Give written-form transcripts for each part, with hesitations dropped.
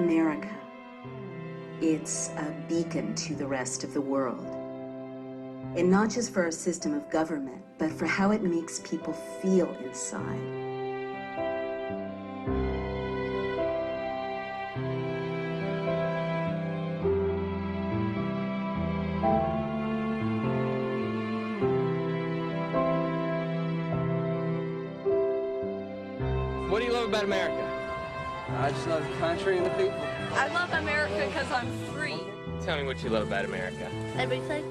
America, it's a beacon to the rest of the world. And not just for our system of government, but for how it makes people feel inside. What do you love about America? I just love the country and the people. I love America because I'm free. Tell me what you love about America. Everything.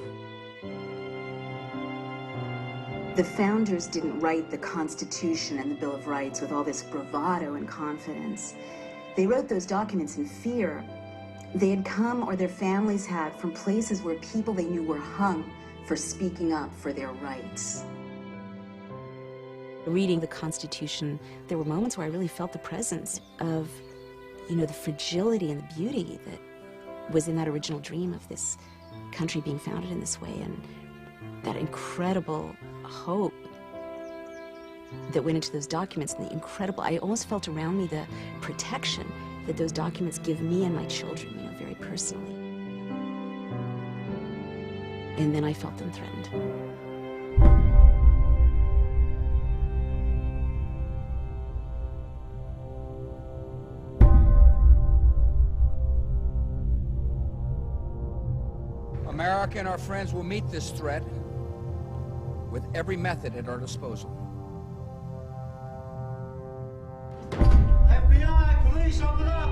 The founders didn't write the Constitution and the Bill of Rights with all this bravado and confidence. They wrote those documents in fear. They had come, or their families had, from places where people they knew were hung for speaking up for their rights. Reading the Constitution, there were moments where I really felt the presence of, the fragility and the beauty that was in that original dream of this country being founded in this way, and that incredible hope that went into those documents, and the incredible, I almost felt around me the protection that those documents give me and my children, very personally. And then I felt them threatened. America and our friends will meet this threat with every method at our disposal. FBI, police, open up!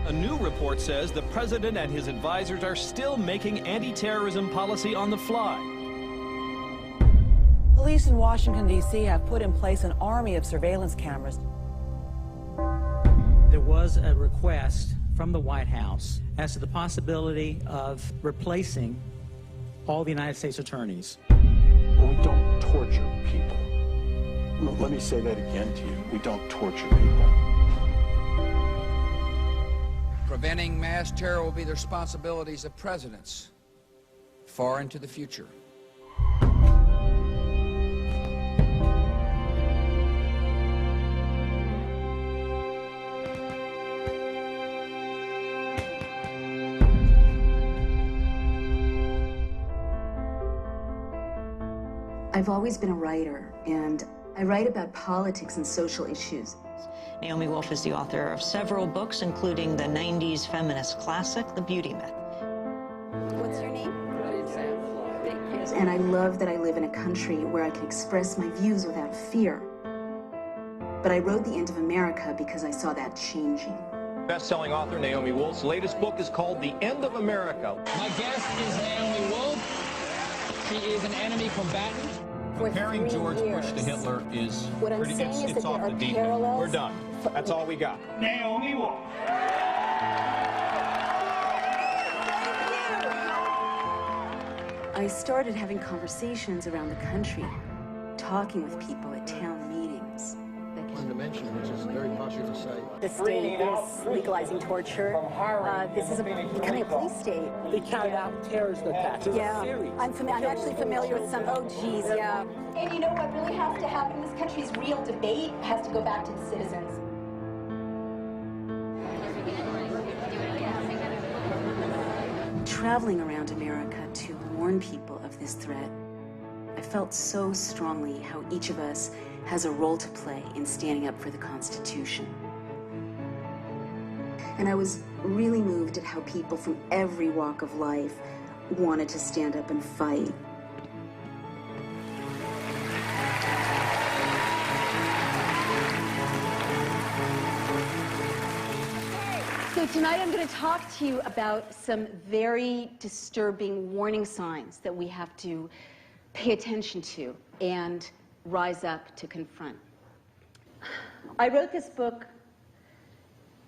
A new report says the president and his advisors are still making anti-terrorism policy on the fly. Police in Washington, D.C. have put in place an army of surveillance cameras. There was a request from the White House as to the possibility of replacing all the United States attorneys. We don't torture people. Let me say that again to you. We don't torture people. Preventing mass terror will be the responsibilities of presidents far into the future. I've always been a writer, and I write about politics and social issues. Naomi Wolf is the author of several books, including the 90s feminist classic, The Beauty Myth. What's your name? Thank you. And I love that I live in a country where I can express my views without fear. But I wrote The End of America because I saw that changing. Best-selling author Naomi Wolf's latest book is called The End of America. My guest is Naomi Wolf. She is an enemy combatant. Comparing George Bush to Hitler is what I'm saying is that there are parallels. We're done. That's all we got. Naomi Wolf. I started having conversations around the country, talking with people at town meetings. One dimension, which is very popular to say. The state is legalizing torture. This is becoming a police state. They carried out terrorist attacks. Yeah, I'm actually familiar with some. Oh, geez, yeah. And you know what really has to happen in this country is real debate has to go back to the citizens. Traveling around America to warn people of this threat, I felt so strongly how each of us has a role to play in standing up for the Constitution. And I was really moved at how people from every walk of life wanted to stand up and fight. So tonight I'm going to talk to you about some very disturbing warning signs that we have to pay attention to and rise up to confront. I wrote this book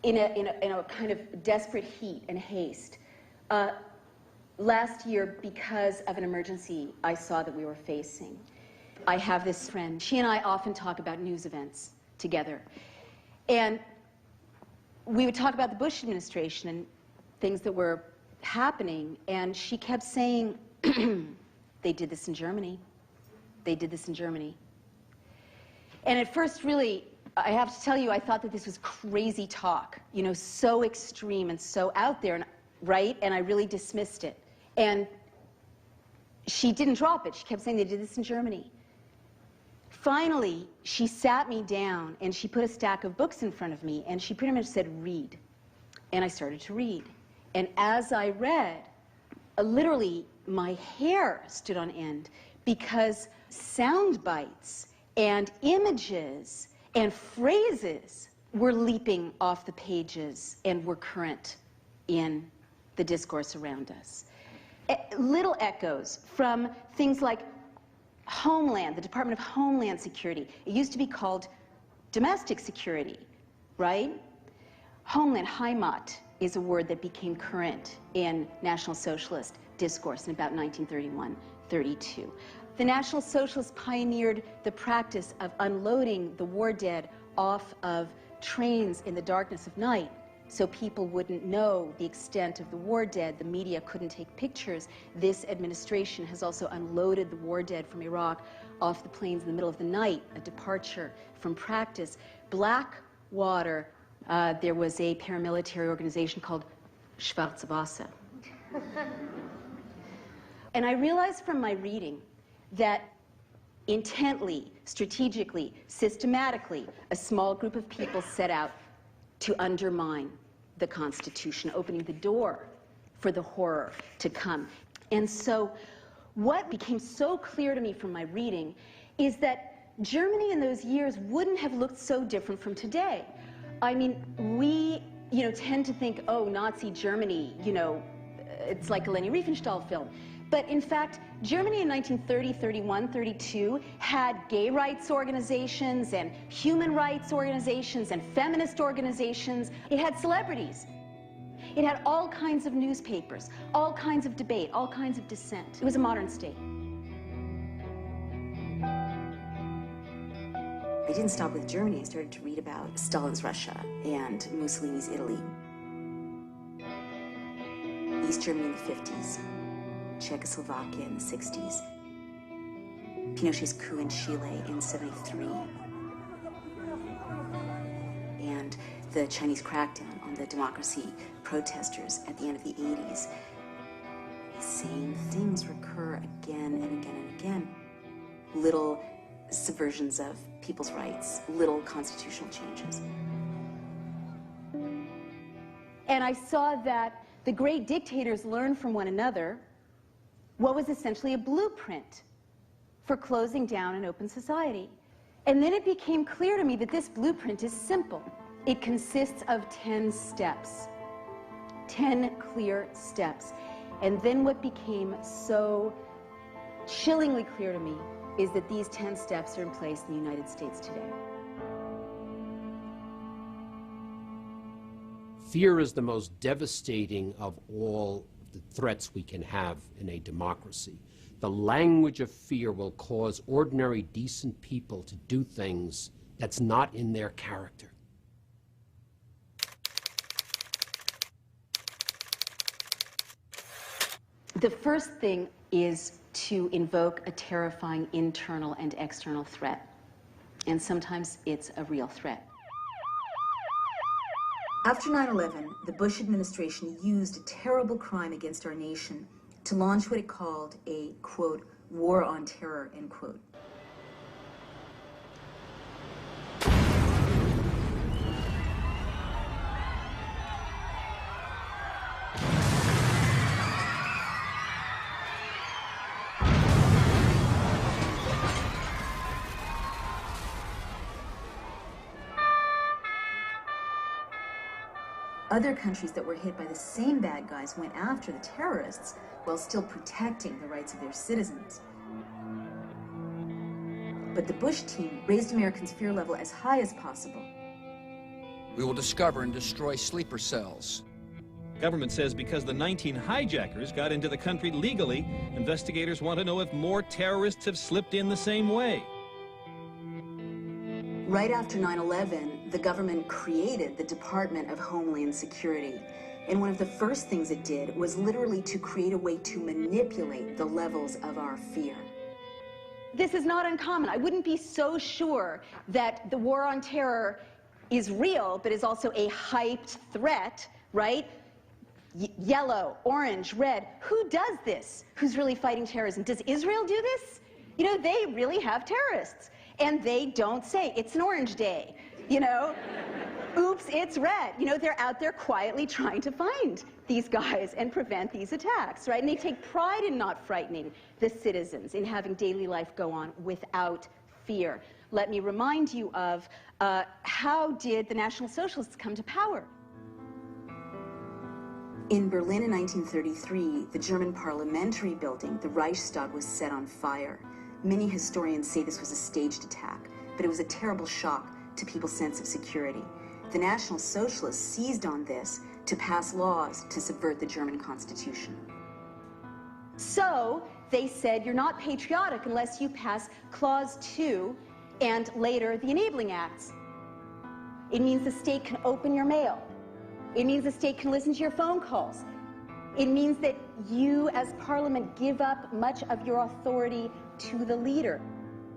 in a kind of desperate heat and haste last year because of an emergency I saw that we were facing. I have this friend. She and I often talk about news events together. And we would talk about the Bush administration and things that were happening, and she kept saying, they did this in Germany. They did this in Germany. And at first, really, I have to tell you, I thought that this was crazy talk, you know, so extreme and so out there, and, right? And I really dismissed it. And she didn't drop it. She kept saying they did this in Germany. Finally, she sat me down and she put a stack of books in front of me and she pretty much said, read. And I started to read. And as I read, literally my hair stood on end because sound bites and images and phrases were leaping off the pages and were current in the discourse around us. Little echoes from things like Homeland, the Department of Homeland Security. It used to be called domestic security, right? Homeland, Heimat, is a word that became current in National Socialist discourse in about 1931-32. The National Socialists pioneered the practice of unloading the war dead off of trains in the darkness of night so people wouldn't know the extent of the war dead. The media couldn't take pictures. This administration has also unloaded the war dead from Iraq off the planes in the middle of the night, a departure from practice. Blackwater, there was a paramilitary organization called Schwarze Wasser. And I realized from my reading that intently, strategically, systematically, a small group of people set out to undermine the Constitution, opening the door for the horror to come. And so what became so clear to me from my reading is that Germany in those years wouldn't have looked so different from today. I mean, we, you know, tend to think, oh, Nazi Germany, you know, it's like a Leni Riefenstahl film. But in fact, Germany in 1930, 31, 32 had gay rights organizations and human rights organizations and feminist organizations. It had celebrities. It had all kinds of newspapers, all kinds of debate, all kinds of dissent. It was a modern state. I didn't stop with Germany. I started to read about Stalin's Russia and Mussolini's Italy. East Germany in the 50s. Czechoslovakia in the 60s, Pinochet's coup in Chile in '73, and the Chinese crackdown on the democracy protesters at the end of the 80s. The same things recur again and again and again. Little subversions of people's rights, little constitutional changes. And I saw that the great dictators learned from one another what was essentially a blueprint for closing down an open society. And then it became clear to me that this blueprint is simple. It consists of 10 steps, 10 clear steps. And then what became so chillingly clear to me is that these 10 steps are in place in the United States today. Fear is the most devastating of all the threats we can have in a democracy. The language of fear will cause ordinary, decent people to do things that's not in their character. The first thing is to invoke a terrifying internal and external threat. And sometimes it's a real threat. After 9/11, the Bush administration used a terrible crime against our nation to launch what it called a, quote, war on terror, end quote. Other countries that were hit by the same bad guys went after the terrorists while still protecting the rights of their citizens. But the Bush team raised Americans' fear level as high as possible. We will discover and destroy sleeper cells. Government says because the 19 hijackers got into the country legally, investigators want to know if more terrorists have slipped in the same way. Right after 9/11, the government created the Department of Homeland Security. And one of the first things it did was literally to create a way to manipulate the levels of our fear. This is not uncommon. I wouldn't be so sure that the war on terror is real, but is also a hyped threat, right? Yellow, orange, red. Who does this? Who's really fighting terrorism? Does Israel do this? You know, they really have terrorists. And they don't say, it's an orange day, you know? Oops, it's red. You know, they're out there quietly trying to find these guys and prevent these attacks, right? And they take pride in not frightening the citizens, in having daily life go on without fear. Let me remind you of how did the National Socialists come to power? In Berlin in 1933, the German parliamentary building, the Reichstag, was set on fire. Many historians say this was a staged attack, but it was a terrible shock to people's sense of security. The National Socialists seized on this to pass laws to subvert the German Constitution. So they said, you're not patriotic unless you pass Clause 2 and later the Enabling Acts. It means the state can open your mail. It means the state can listen to your phone calls. It means that you as Parliament give up much of your authority to the leader.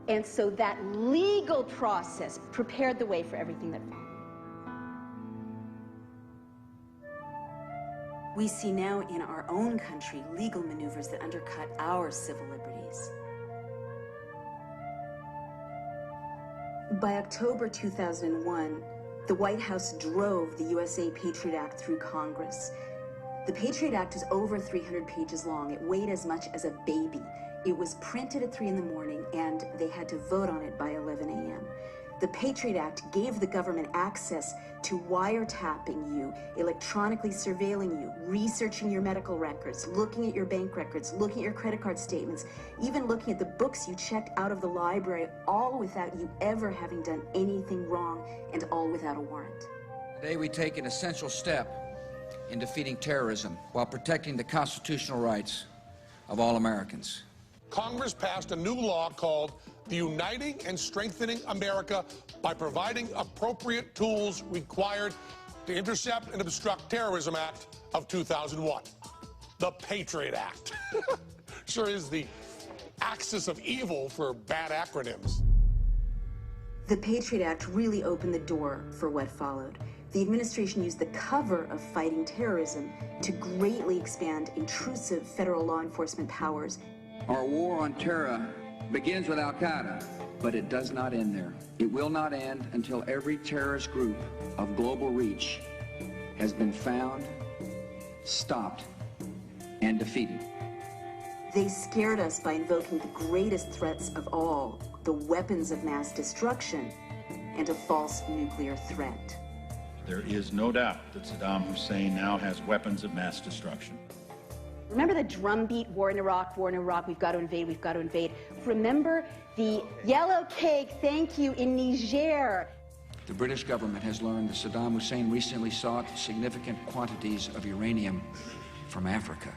And so that legal process prepared the way for everything that followed. We see now in our own country legal maneuvers that undercut our civil liberties. By October 2001, the White House drove the USA Patriot Act through Congress. The Patriot Act is over 300 pages long. It weighed as much as a baby. It was printed at 3 in the morning, and they had to vote on it by 11 a.m. The Patriot Act gave the government access to wiretapping you, electronically surveilling you, researching your medical records, looking at your bank records, looking at your credit card statements, even looking at the books you checked out of the library, all without you ever having done anything wrong, and all without a warrant. Today we take an essential step in defeating terrorism while protecting the constitutional rights of all Americans. Congress passed a new law called the Uniting and Strengthening America by Providing Appropriate Tools Required to Intercept and Obstruct Terrorism Act of 2001. The Patriot Act. Sure is the axis of evil for bad acronyms. The Patriot Act really opened the door for what followed. The administration used the cover of fighting terrorism to greatly expand intrusive federal law enforcement powers. Our war on terror begins with Al-Qaeda, but it does not end there. It will not end until every terrorist group of global reach has been found, stopped, and defeated. They scared us by invoking the greatest threats of all, the weapons of mass destruction, and a false nuclear threat. There is no doubt that Saddam Hussein now has weapons of mass destruction. Remember the drumbeat, war in Iraq, we've got to invade, we've got to invade. Remember the yellow cake, thank you, in Niger. The British government has learned that Saddam Hussein recently sought significant quantities of uranium from Africa.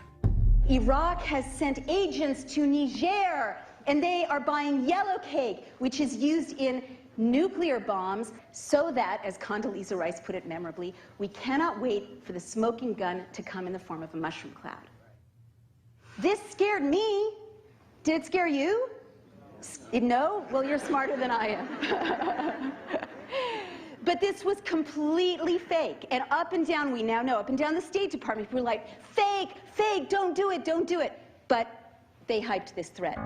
Iraq has sent agents to Niger, and they are buying yellow cake, which is used in nuclear bombs, so that, as Condoleezza Rice put it memorably, we cannot wait for the smoking gun to come in the form of a mushroom cloud. This scared me. Did it scare you? No? Well, you're smarter than I am. But this was completely fake. And up and down, we now know, up and down the State Department, people were like, fake, fake, don't do it, don't do it. But they hyped this threat.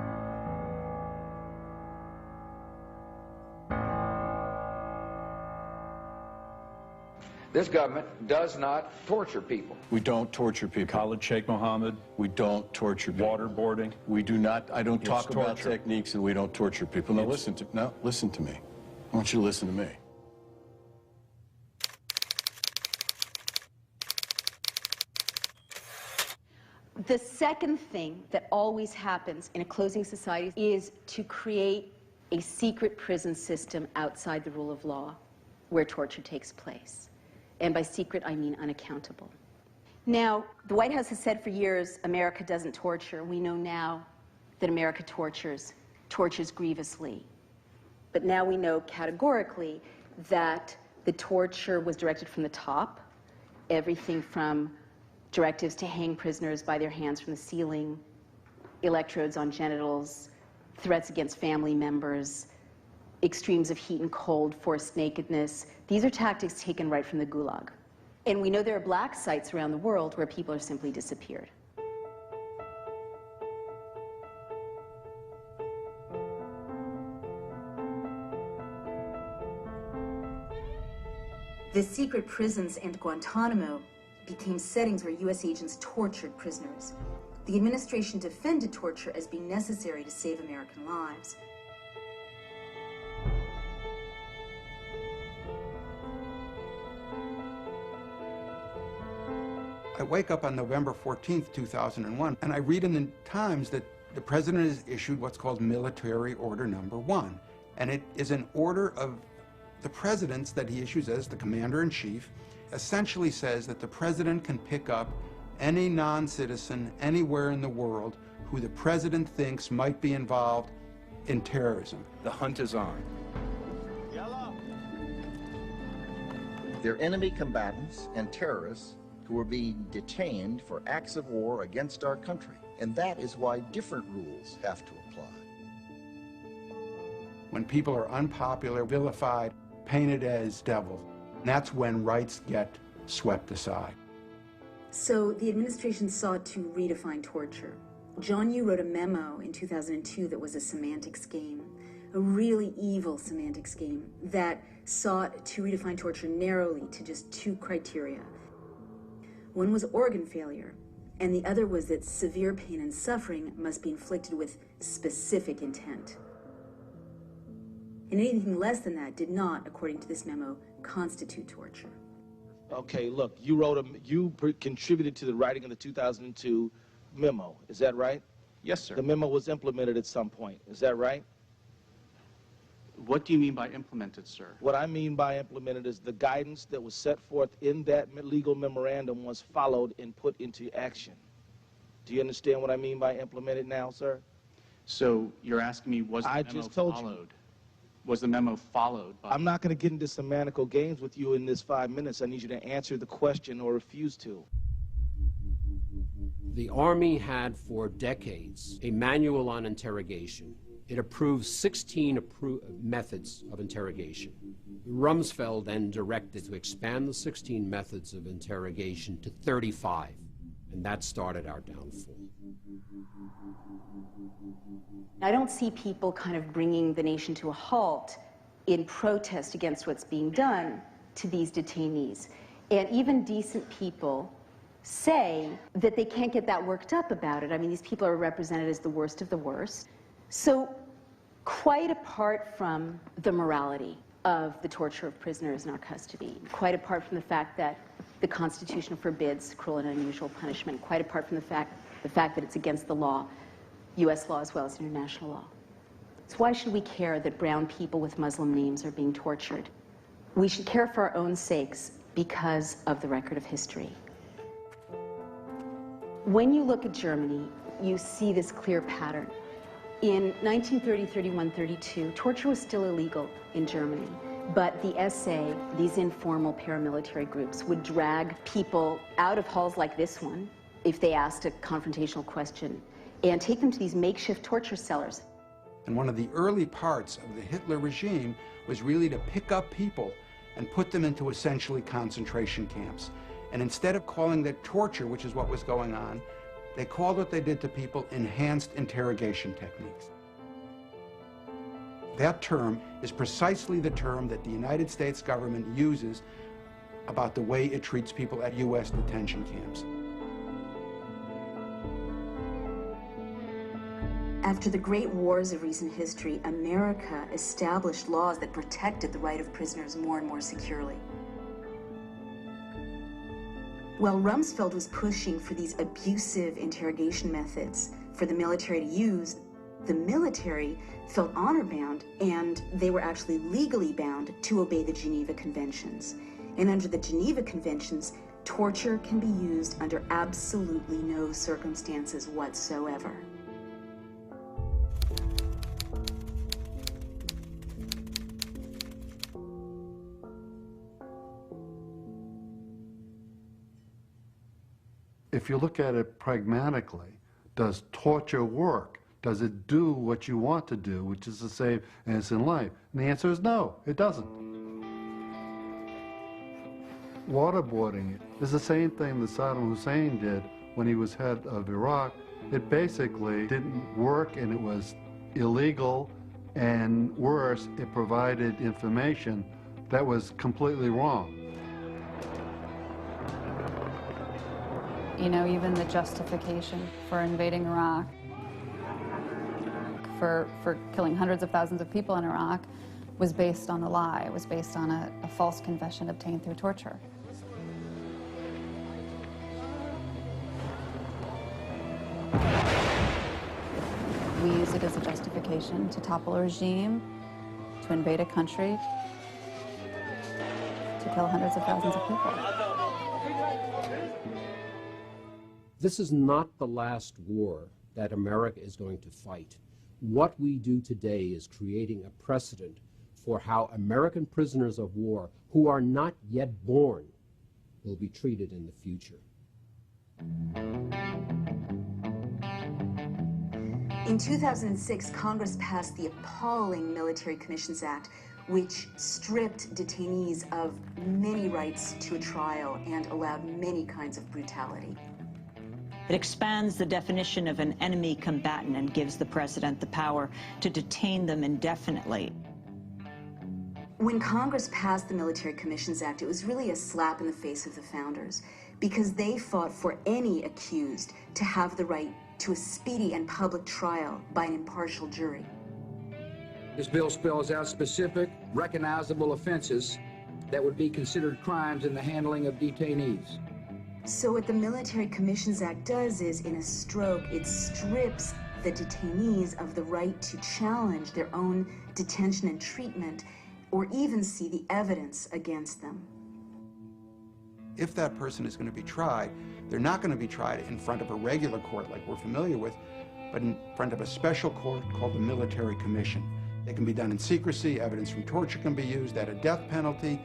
This government does not torture people. We don't torture people. Khalid Sheikh Mohammed. We don't torture people. Waterboarding. We do not, I don't talk about torture. techniques, and we don't torture people. Now listen to me. I want you to listen to me. The second thing that always happens in a closing society is to create a secret prison system outside the rule of law where torture takes place. And by secret, I mean unaccountable. Now, the White House has said for years, America doesn't torture. We know now that America tortures grievously. But now we know categorically that the torture was directed from the top, everything from directives to hang prisoners by their hands from the ceiling, electrodes on genitals, threats against family members, extremes of heat and cold, forced nakedness. These are tactics taken right from the Gulag. And we know there are black sites around the world where people are simply disappeared. The secret prisons and Guantanamo became settings where U.S. agents tortured prisoners. The administration defended torture as being necessary to save American lives. I wake up on November 14th, 2001, and I read in the Times that the president has issued what's called Military Order Number 1. And it is an order of the president's that he issues as the commander-in-chief, essentially says that the president can pick up any non-citizen anywhere in the world who the president thinks might be involved in terrorism. The hunt is on. They're enemy combatants and terrorists who are being detained for acts of war against our country. And that is why different rules have to apply. When people are unpopular, vilified, painted as devils, that's when rights get swept aside. So the administration sought to redefine torture. John Yoo wrote a memo in 2002 that was a semantics game, a really evil semantics game that sought to redefine torture narrowly to just two criteria. One was organ failure, and the other was that severe pain and suffering must be inflicted with specific intent. And anything less than that did not, according to this memo, constitute torture. Okay, look, you contributed to the writing of the 2002 memo. Is that right? Yes, sir. The memo was implemented at some point. Is that right? What do you mean by implemented, sir? What I mean by implemented is the guidance that was set forth in that legal memorandum was followed and put into action. Do you understand what I mean by implemented now, sir? So you're asking me, was the memo followed? Was the memo followed by... I'm not going to get into semantical games with you in this 5 minutes. I need you to answer the question or refuse to. The Army had for decades a manual on interrogation. It approved 16 methods of interrogation. Rumsfeld then directed to expand the 16 methods of interrogation to 35, and that started our downfall. I don't see people kind of bringing the nation to a halt in protest against what's being done to these detainees. And even decent people say that they can't get that worked up about it. I mean, these people are represented as the worst of the worst. So quite apart from the morality of the torture of prisoners in our custody, quite apart from the fact that the Constitution forbids cruel and unusual punishment, quite apart from the fact that it's against the law, U.S. law as well as international law. So why should we care that brown people with Muslim names are being tortured? We should care for our own sakes because of the record of history. When you look at Germany, you see this clear pattern. In 1930, 31, 32, torture was still illegal in Germany, but the SA, these informal paramilitary groups, would drag people out of halls like this one if they asked a confrontational question and take them to these makeshift torture cellars. And one of the early parts of the Hitler regime was really to pick up people and put them into essentially concentration camps. And instead of calling that torture, which is what was going on, they called what they did to people enhanced interrogation techniques. That term is precisely the term that the United States government uses about the way it treats people at U.S. detention camps. After the great wars of recent history, America established laws that protected the right of prisoners more and more securely. While Rumsfeld was pushing for these abusive interrogation methods for the military to use, the military felt honor-bound, and they were actually legally bound to obey the Geneva Conventions. And under the Geneva Conventions, torture can be used under absolutely no circumstances whatsoever. If you look at it pragmatically, does torture work? Does it do what you want to do, which is to save innocent life? And the answer is no, it doesn't. Waterboarding it is the same thing that Saddam Hussein did when he was head of Iraq. It basically didn't work, and it was illegal, and worse, it provided information that was completely wrong. You know, even the justification for invading Iraq, for killing hundreds of thousands of people in Iraq, was based on a lie. It was based on a false confession obtained through torture. We use it as a justification to topple a regime, to invade a country, to kill hundreds of thousands of people. This is not the last war that America is going to fight. What we do today is creating a precedent for how American prisoners of war who are not yet born will be treated in the future. In 2006, Congress passed the appalling Military Commissions Act, which stripped detainees of many rights to a trial and allowed many kinds of brutality. It expands the definition of an enemy combatant and gives the president the power to detain them indefinitely. When Congress passed the Military Commissions Act, it was really a slap in the face of the founders, because they fought for any accused to have the right to a speedy and public trial by an impartial jury. This bill spells out specific, recognizable offenses that would be considered crimes in the handling of detainees. So what the Military Commissions Act does is, in a stroke, it strips the detainees of the right to challenge their own detention and treatment, or even see the evidence against them. If that person is going to be tried, they're not going to be tried in front of a regular court like we're familiar with, but in front of a special court called the Military Commission. It can be done in secrecy, evidence from torture can be used, at a death penalty.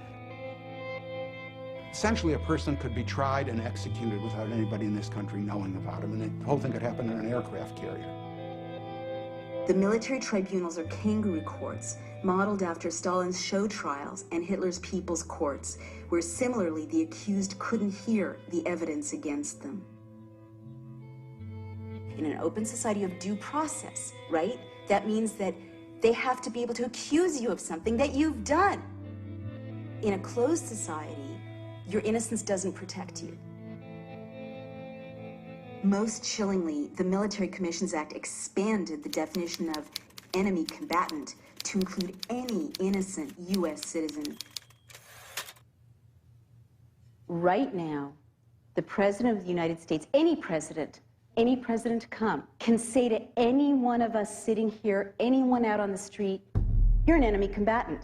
Essentially, a person could be tried and executed without anybody in this country knowing about him, and the whole thing could happen in an aircraft carrier. The military tribunals are kangaroo courts, modeled after Stalin's show trials and Hitler's people's courts, where similarly the accused couldn't hear the evidence against them. In an open society of due process, right? That means that they have to be able to accuse you of something that you've done. In a closed society, your innocence doesn't protect you. Most chillingly, the Military Commissions Act expanded the definition of enemy combatant to include any innocent U.S. citizen. Right now, the President of the United States, any president to come, can say to any one of us sitting here, anyone out on the street, you're an enemy combatant.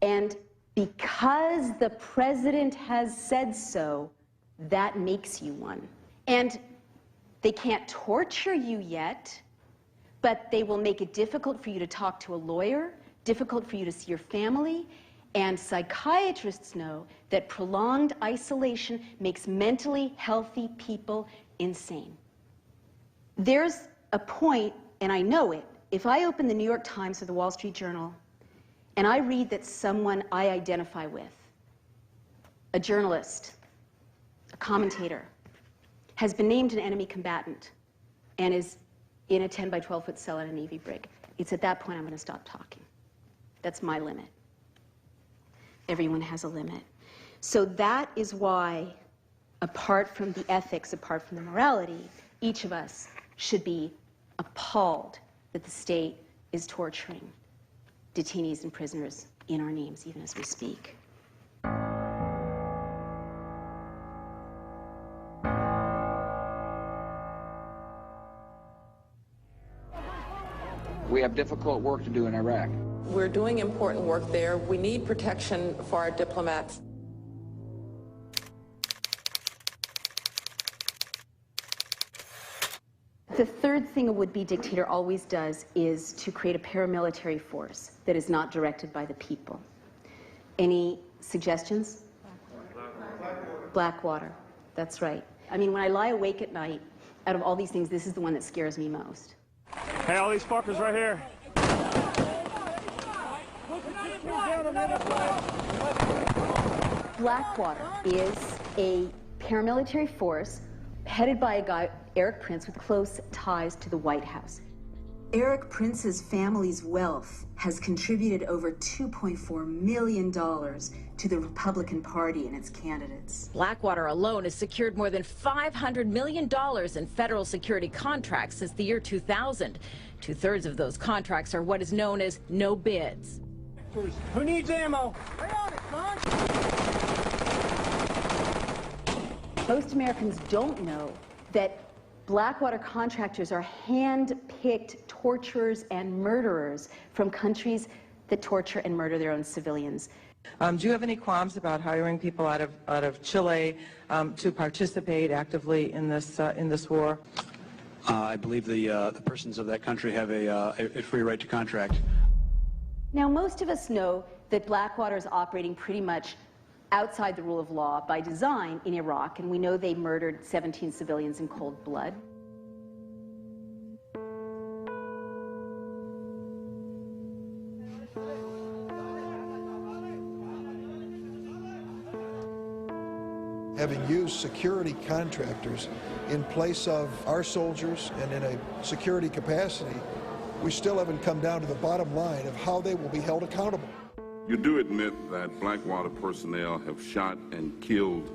And because the president has said so, that makes you one. And they can't torture you yet, but they will make it difficult for you to talk to a lawyer, difficult for you to see your family, and psychiatrists know that prolonged isolation makes mentally healthy people insane. There's a point, and I know it, if I open the New York Times or the Wall Street Journal, and I read that someone I identify with, a journalist, a commentator, has been named an enemy combatant and is in a 10 by 12 foot cell in a Navy brig, it's at that point I'm going to stop talking. That's my limit. Everyone has a limit. So that is why, apart from the ethics, apart from the morality, each of us should be appalled that the state is torturing detainees and prisoners in our names, even as we speak. We have difficult work to do in Iraq. We're doing important work there. We need protection for our diplomats. The third thing a would-be dictator always does is to create a paramilitary force that is not directed by the people. Any suggestions? Blackwater. That's right. I mean, when I lie awake at night, out of all these things, this is the one that scares me most. Hey, all these fuckers right here. Blackwater is a paramilitary force headed by a guy, Eric Prince, with close ties to the White House. Eric Prince's family's wealth has contributed over $2.4 million to the Republican Party and its candidates. Blackwater alone has secured more than $500 million in federal security contracts since the year 2000. Two-thirds of those contracts are what is known as no bids. Who needs ammo? Most Americans don't know that Blackwater contractors are hand-picked torturers and murderers from countries that torture and murder their own civilians. Do you have any qualms about hiring people out of Chile to participate actively in this war? I believe the persons of that country have a free right to contract. Now, most of us know that Blackwater is operating pretty much outside the rule of law by design in Iraq, and we know they murdered 17 civilians in cold blood. Having used security contractors in place of our soldiers and in a security capacity, we still haven't come down to the bottom line of how they will be held accountable. You do admit that Blackwater personnel have shot and killed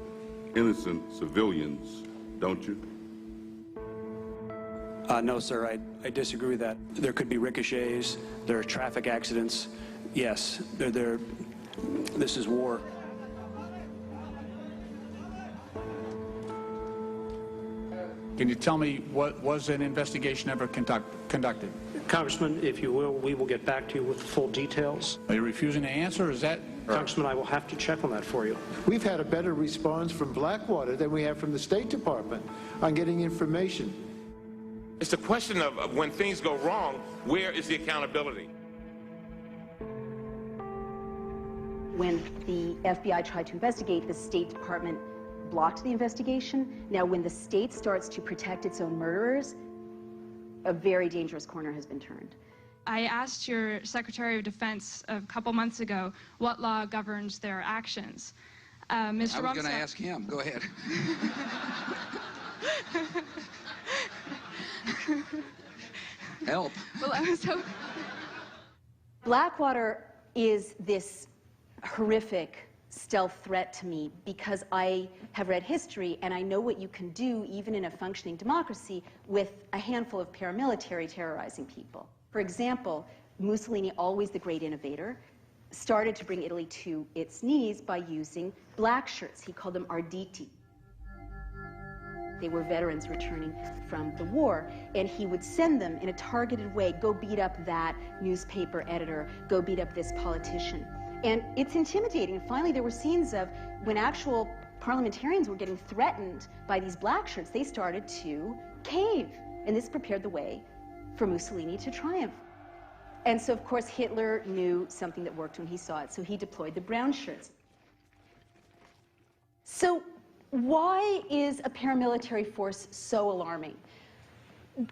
innocent civilians, don't you? No, sir, I disagree with that. There could be ricochets, there are traffic accidents. Yes, this is war. Can you tell me, was an investigation ever conducted? Congressman, if you will, we will get back to you with full details. Are you refusing to answer, or is that... Congressman, I will have to check on that for you. We've had a better response from Blackwater than we have from the State Department on getting information. It's a question of when things go wrong, where is the accountability? When the FBI tried to investigate, the State Department blocked the investigation. Now, when the state starts to protect its own murderers, a very dangerous corner has been turned. I asked your Secretary of Defense a couple months ago what law governs their actions. Mr. I was going to ask him. Go ahead. Help. Well, so Blackwater is this horrific stealth threat to me because I have read history and I know what you can do even in a functioning democracy with a handful of paramilitary terrorizing people. For example, Mussolini, always the great innovator, started to bring Italy to its knees by using black shirts. He called them arditi. They were veterans returning from the war, and he would send them in a targeted way, go beat up that newspaper editor, go beat up this politician. And it's intimidating. Finally, there were scenes of when actual parliamentarians were getting threatened by these black shirts, they started to cave. And this prepared the way for Mussolini to triumph. And so, of course, Hitler knew something that worked when he saw it, so he deployed the brown shirts. So why is a paramilitary force so alarming?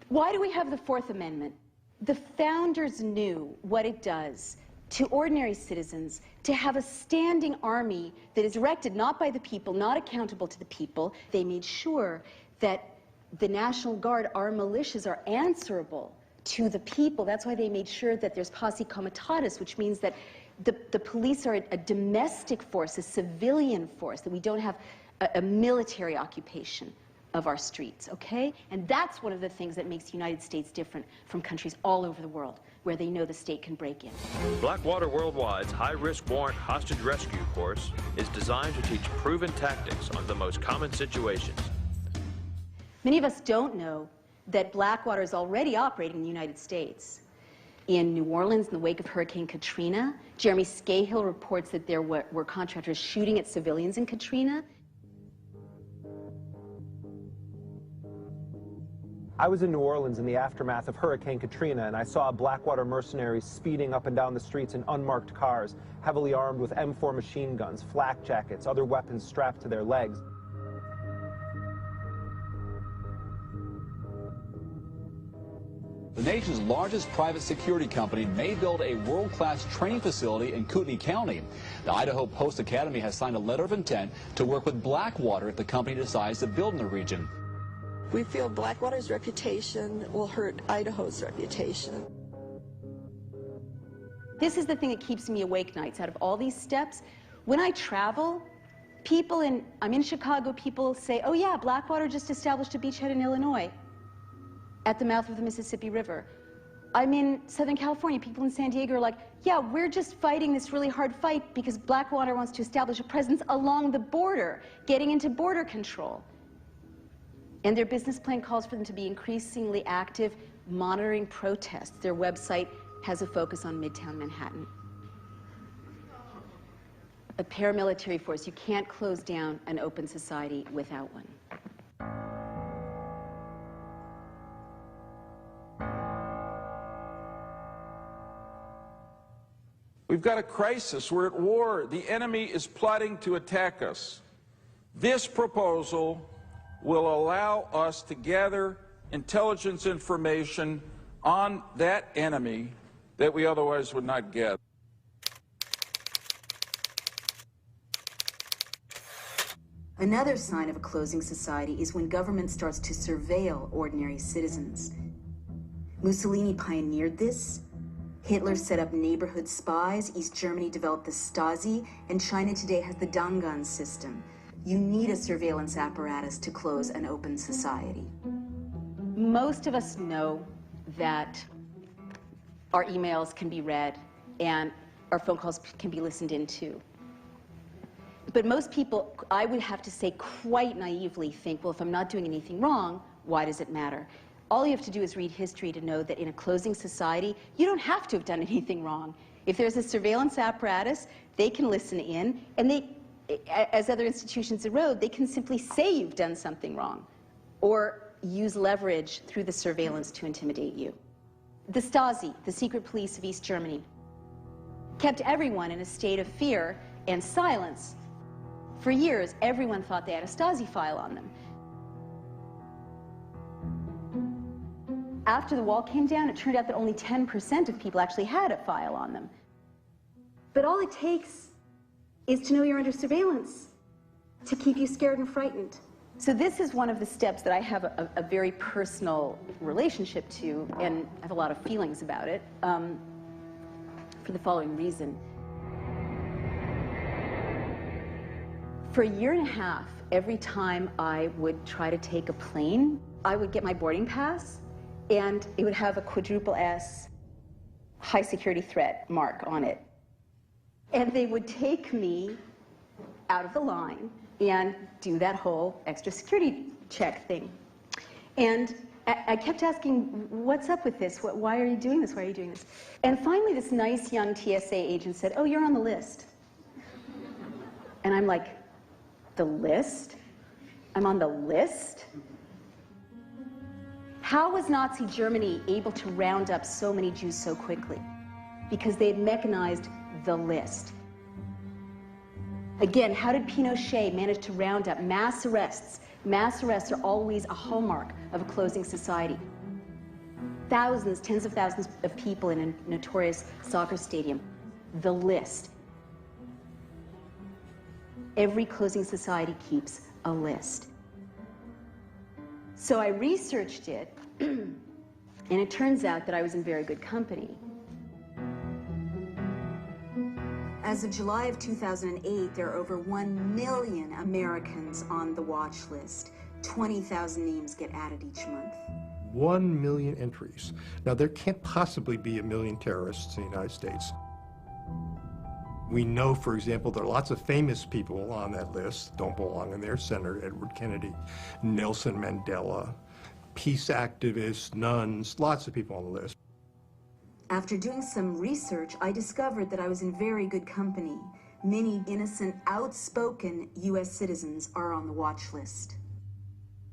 Why do we have the Fourth Amendment? The founders knew what it does to ordinary citizens to have a standing army that is erected not by the people, not accountable to the people. They made sure that the National Guard, our militias, are answerable to the people. That's why they made sure that there's posse comitatus, which means that the police are a domestic force, a civilian force, that we don't have a military occupation of our streets, okay? And that's one of the things that makes the United States different from countries all over the world where they know the state can break in. Blackwater Worldwide's high-risk warrant hostage rescue course is designed to teach proven tactics on the most common situations. Many of us don't know that Blackwater is already operating in the United States. In New Orleans, in the wake of Hurricane Katrina, Jeremy Scahill reports that there were contractors shooting at civilians in Katrina. I was in New Orleans in the aftermath of Hurricane Katrina, and I saw Blackwater mercenaries speeding up and down the streets in unmarked cars, heavily armed with M4 machine guns, flak jackets, other weapons strapped to their legs. The nation's largest private security company may build a world-class training facility in Kootenai County. The Idaho Post Academy has signed a letter of intent to work with Blackwater if the company decides to build in the region. We feel Blackwater's reputation will hurt Idaho's reputation. This is the thing that keeps me awake nights. Out of all these steps, when I travel, I'm in Chicago, people say, oh yeah, Blackwater just established a beachhead in Illinois at the mouth of the Mississippi River. I'm in Southern California, people in San Diego are like, yeah, we're just fighting this really hard fight because Blackwater wants to establish a presence along the border, getting into border control. And their business plan calls for them to be increasingly active, monitoring protests. Their website has a focus on Midtown Manhattan. A paramilitary force, you can't close down an open society without one. We've got a crisis. We're at war. The enemy is plotting to attack us. This proposal will allow us to gather intelligence information on that enemy that we otherwise would not get. Another sign of a closing society is when government starts to surveil ordinary citizens. Mussolini pioneered this. Hitler set up neighborhood spies, East Germany developed the Stasi, and China today has the Dangan system. You need a surveillance apparatus to close an open society. Most of us know that our emails can be read and our phone calls can be listened into. But most people, I would have to say quite naively, think, well, if I'm not doing anything wrong, why does it matter? All you have to do is read history to know that in a closing society, you don't have to have done anything wrong. If there's a surveillance apparatus, they can listen in, and they, as other institutions erode, they can simply say you've done something wrong, or use leverage through the surveillance to intimidate you. The Stasi, the secret police of East Germany, kept everyone in a state of fear and silence. For years, everyone thought they had a Stasi file on them. After the wall came down, it turned out that only 10% of people actually had a file on them. But all it takes is to know you're under surveillance to keep you scared and frightened. So this is one of the steps that I have a very personal relationship to, and I have a lot of feelings about it, for the following reason. For a year and a half, every time I would try to take a plane, I would get my boarding pass, and it would have a quadruple S high security threat mark on it. And they would take me out of the line and do that whole extra security check thing. And I kept asking, what's up with this? Why are you doing this? Why are you doing this? And finally, this nice young TSA agent said, oh, you're on the list. And I'm like, the list? I'm on the list? How was Nazi Germany able to round up so many Jews so quickly? Because they had mechanized the list. Again, how did Pinochet manage to round up mass arrests? Mass arrests are always a hallmark of a closing society. Thousands, tens of thousands of people in a notorious soccer stadium. The list. Every closing society keeps a list. So I researched it, and it turns out that I was in very good company. As of July of 2008, there are over 1 million Americans on the watch list. 20,000 names get added each month. 1 million entries. Now, there can't possibly be 1 million terrorists in the United States. We know, for example, there are lots of famous people on that list, don't belong in there. Senator Edward Kennedy, Nelson Mandela, peace activists, nuns, lots of people on the list. After doing some research, I discovered that I was in very good company. Many innocent, outspoken U.S. citizens are on the watch list.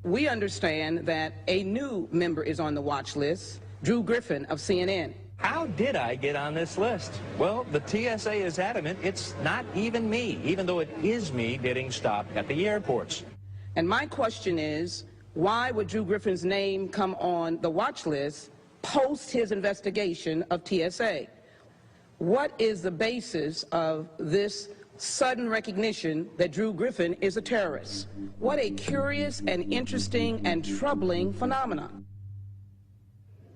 We understand that a new member is on the watch list, Drew Griffin of CNN. How did I get on this list? Well, the TSA is adamant it's not even me, even though it is me getting stopped at the airports. And my question is, why would Drew Griffin's name come on the watch list post his investigation of TSA. What is the basis of this sudden recognition that Drew Griffin is a terrorist? What a curious and interesting and troubling phenomenon.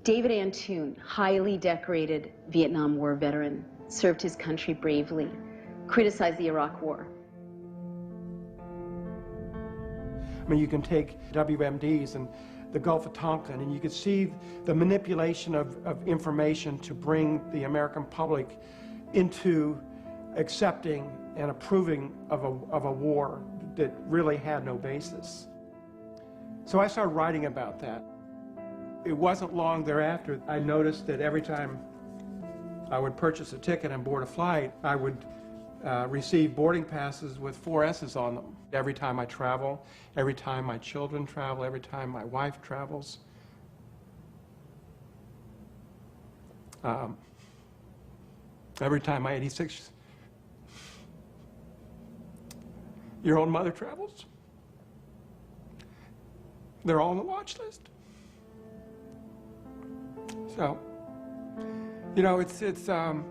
David Antoon, highly decorated Vietnam War veteran, served his country bravely, criticized the Iraq War. I mean, you can take WMDs and the Gulf of Tonkin, and you can see the manipulation of information to bring the American public into accepting and approving of a war that really had no basis. So I started writing about that. It wasn't long thereafter I noticed that every time I would purchase a ticket and board a flight, I would receive boarding passes with 4 S's on them. Every time I travel, every time my children travel, every time my wife travels. Every time my 86-year-old mother travels. They're all on the watch list. So, you know, it's an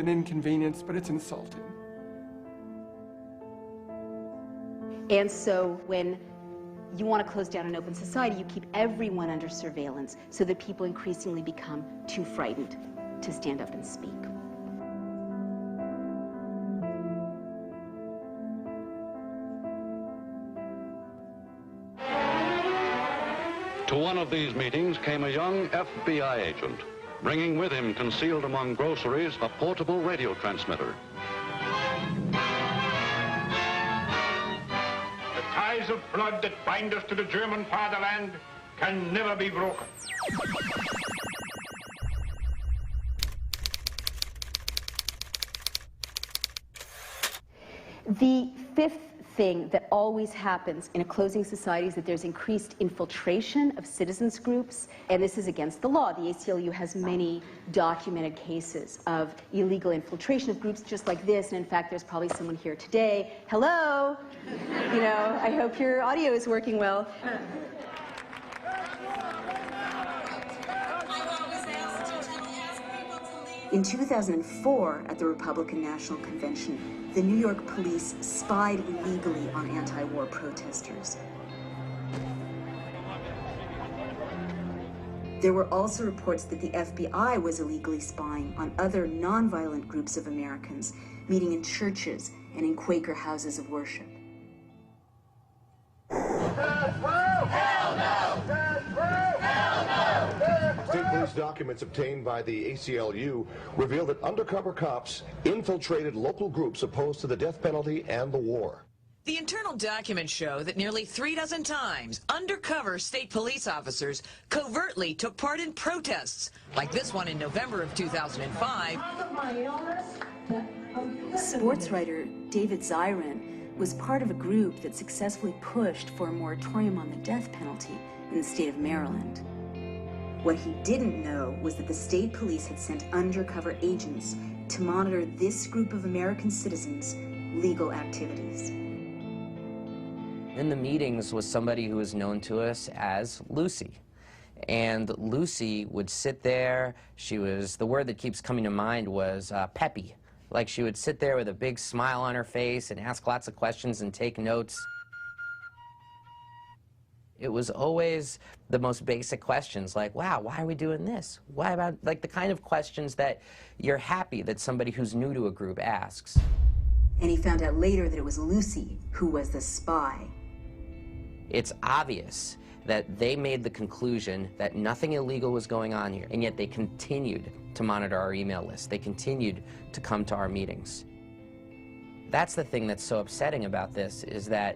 inconvenience, but it's insulting. And so when you want to close down an open society, you keep everyone under surveillance so that people increasingly become too frightened to stand up and speak. To one of these meetings came a young FBI agent, bringing with him, concealed among groceries, a portable radio transmitter. The ties of blood that bind us to the German fatherland can never be broken. The fifth thing that always happens in a closing society is that there's increased infiltration of citizens groups, and this is against the law. The ACLU has many documented cases of illegal infiltration of groups just like this, and in fact there's probably someone here today. Hello! You know, I hope your audio is working well. In 2004, at the Republican National Convention, the New York police spied illegally on anti-war protesters. There were also reports that the FBI was illegally spying on other nonviolent groups of Americans, meeting in churches and in Quaker houses of worship. State police documents obtained by the ACLU reveal that undercover cops infiltrated local groups opposed to the death penalty and the war. The internal documents show that nearly 36 times, undercover state police officers covertly took part in protests, like this one in November of 2005. Sports writer David Zirin was part of a group that successfully pushed for a moratorium on the death penalty in the state of Maryland. What he didn't know was that the state police had sent undercover agents to monitor this group of American citizens' legal activities. In the meetings was somebody who was known to us as Lucy. And Lucy would sit there. She was, the word that keeps coming to mind was peppy. Like she would sit there with a big smile on her face and ask lots of questions and take notes. It was always the most basic questions like, wow, why are we doing this? Why about, like the kind of questions that you're happy that somebody who's new to a group asks. And he found out later that it was Lucy who was the spy. It's obvious that they made the conclusion that nothing illegal was going on here, and yet they continued to monitor our email list. They continued to come to our meetings. That's the thing that's so upsetting about this, is that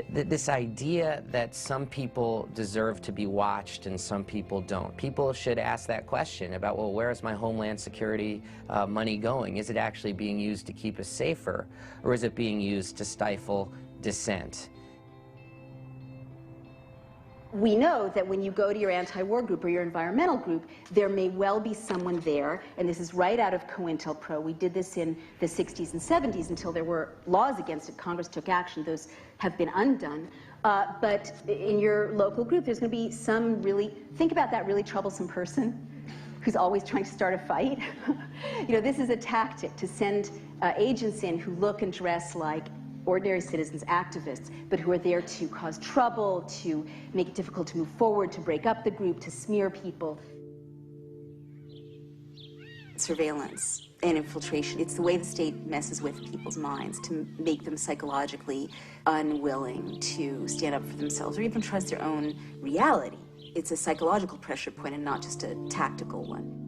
this idea that some people deserve to be watched and some people don't. People should ask that question about, well, where is my Homeland Security money going? Is it actually being used to keep us safer, or is it being used to stifle dissent? we know that when you go to your anti-war group or your environmental group, there may well be someone there, and this is right out of COINTELPRO. We did this in the 60s and 70s until there were laws against it. Congress took action. Those have been undone. But in your local group, there's going to be some really, think about that really troublesome person who's always trying to start a fight. You know, this is a tactic to send agents in who look and dress like ordinary citizens, activists, but who are there to cause trouble, to make it difficult to move forward, to break up the group, to smear people. Surveillance and infiltration, it's the way the state messes with people's minds to make them psychologically unwilling to stand up for themselves or even trust their own reality. It's a psychological pressure point and not just a tactical one.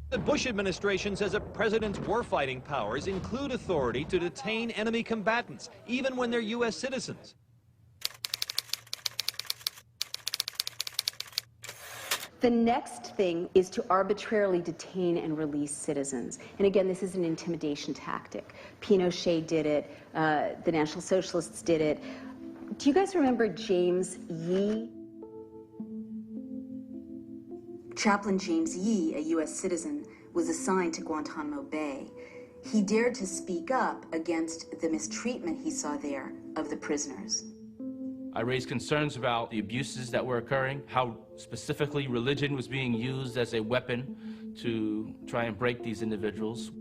The Bush administration says a president's warfighting powers include authority to detain enemy combatants, even when they're U.S. citizens. The next thing is to arbitrarily detain and release citizens. And again, this is an intimidation tactic. Pinochet did it. The National Socialists did it. Do you guys remember James Yee? Chaplain James Yee, a U.S. citizen, was assigned to Guantanamo Bay. He dared to speak up against the mistreatment he saw there of the prisoners. I raised concerns about the abuses that were occurring, how specifically religion was being used as a weapon to try and break these individuals.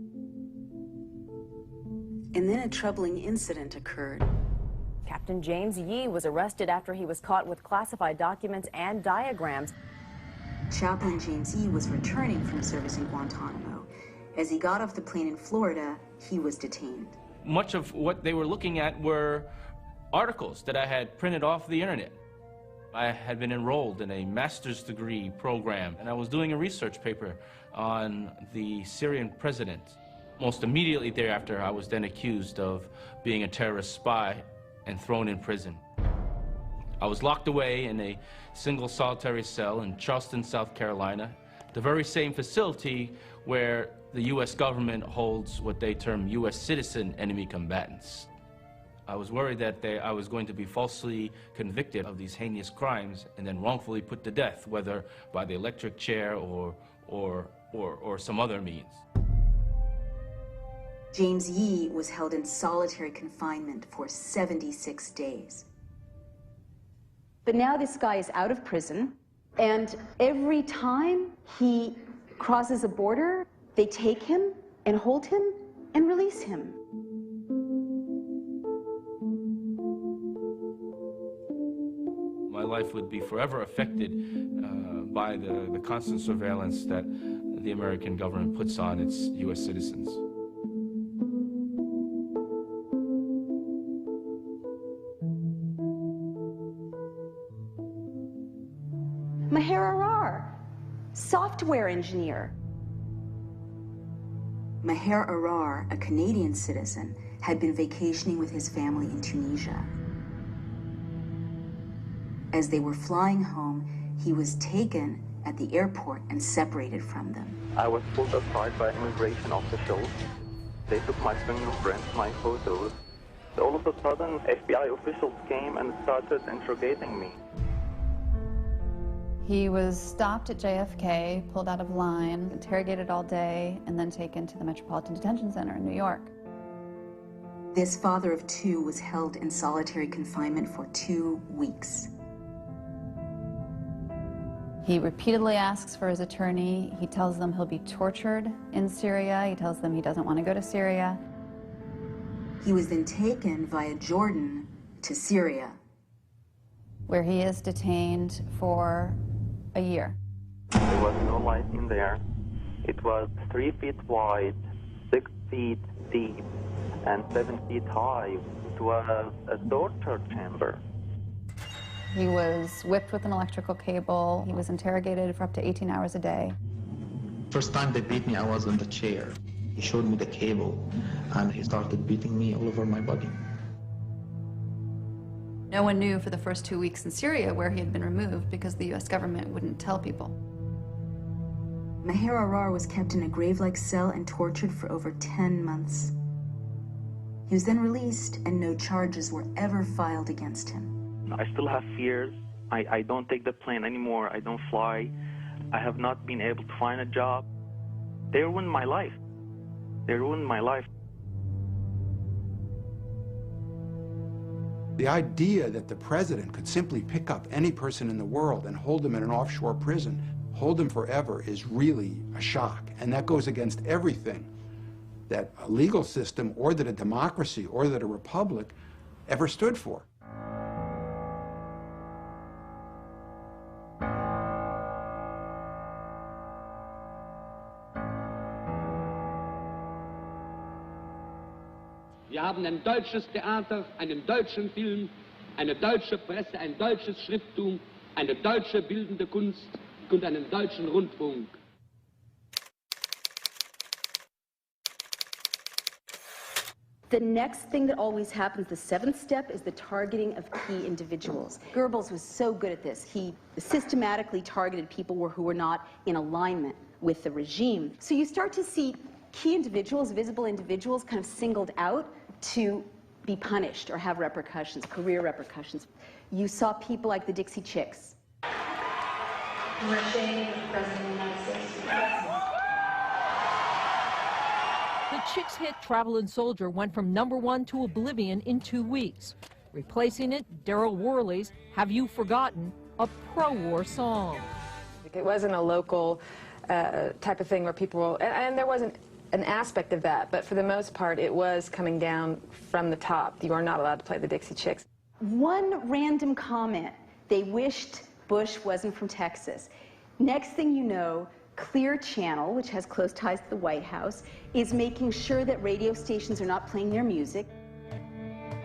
And then a troubling incident occurred. Captain James Yee was arrested after he was caught with classified documents and diagrams. Chaplain James Yee was returning from service in Guantanamo. As he got off the plane in Florida, he was detained. Much of what they were looking at were articles that I had printed off the internet. I had been enrolled in a master's degree program, and I was doing a research paper on the Syrian president. Most immediately thereafter, I was then accused of being a terrorist spy and thrown in prison. I was locked away in a single solitary cell in Charleston, South Carolina, the very same facility where the U.S. government holds what they term U.S. citizen enemy combatants. I was worried that I was going to be falsely convicted of these heinous crimes and then wrongfully put to death, whether by the electric chair or some other means. James Yee was held in solitary confinement for 76 days. But now this guy is out of prison, and every time he crosses a border, they take him and hold him and release him. My life would be forever affected by the constant surveillance that the American government puts on its U.S. citizens. Maher Arar, software engineer. Maher Arar, a Canadian citizen, had been vacationing with his family in Tunisia. As they were flying home, he was taken at the airport and separated from them. I was pulled aside by immigration officials. They took my fingerprints, my photos. All of a sudden, FBI officials came and started interrogating me. He was stopped at JFK, pulled out of line, interrogated all day, and then taken to the Metropolitan Detention Center in New York. This father of two was held in solitary confinement for 2 weeks. He repeatedly asks for his attorney. He tells them he'll be tortured in Syria. He tells them he doesn't want to go to Syria. He was then taken via Jordan to Syria, where he is detained for a year. There was no light in there. It was 3 feet wide, 6 feet deep, and 7 feet high. It was a torture chamber. He was whipped with an electrical cable. He was interrogated for up to 18 hours a day. First time they beat me, I was in the chair. He showed me the cable, and he started beating me all over my body. No one knew for the first 2 weeks in Syria where he had been removed because the U.S. government wouldn't tell people. Maher Arar was kept in a grave-like cell and tortured for over 10 months. He was then released, and no charges were ever filed against him. I still have fears. I don't take the plane anymore. I don't fly. I have not been able to find a job. They ruined my life. They ruined my life. The idea that the president could simply pick up any person in the world and hold them in an offshore prison, hold them forever, is really a shock. And that goes against everything that a legal system or that a democracy or that a republic ever stood for. Wir haben ein deutsches Theater, einen deutschen Film, eine deutsche Presse, ein deutsches Schrifttum, eine deutsche bildende Kunst und einen deutschen Rundfunk. The next thing that always happens, the seventh step, is the targeting of key individuals. Goebbels was so good at this. He systematically targeted people who were not in alignment with the regime. So you start to see key individuals, visible individuals, kind of singled out to be punished or have repercussions, career repercussions. You saw people like the Dixie Chicks. President of the United States. The Chicks' hit Travelin' Soldier went from #1 to oblivion in 2 weeks. Replacing it, Daryl Worley's Have You Forgotten, a pro-war song. It wasn't a local type of thing where people, and there wasn't an aspect of that, but for the most part it was coming down from the top. You are not allowed to play the Dixie Chicks. One random comment, they wished Bush wasn't from Texas. Next thing you know, Clear Channel, which has close ties to the White House, is making sure that radio stations are not playing their music.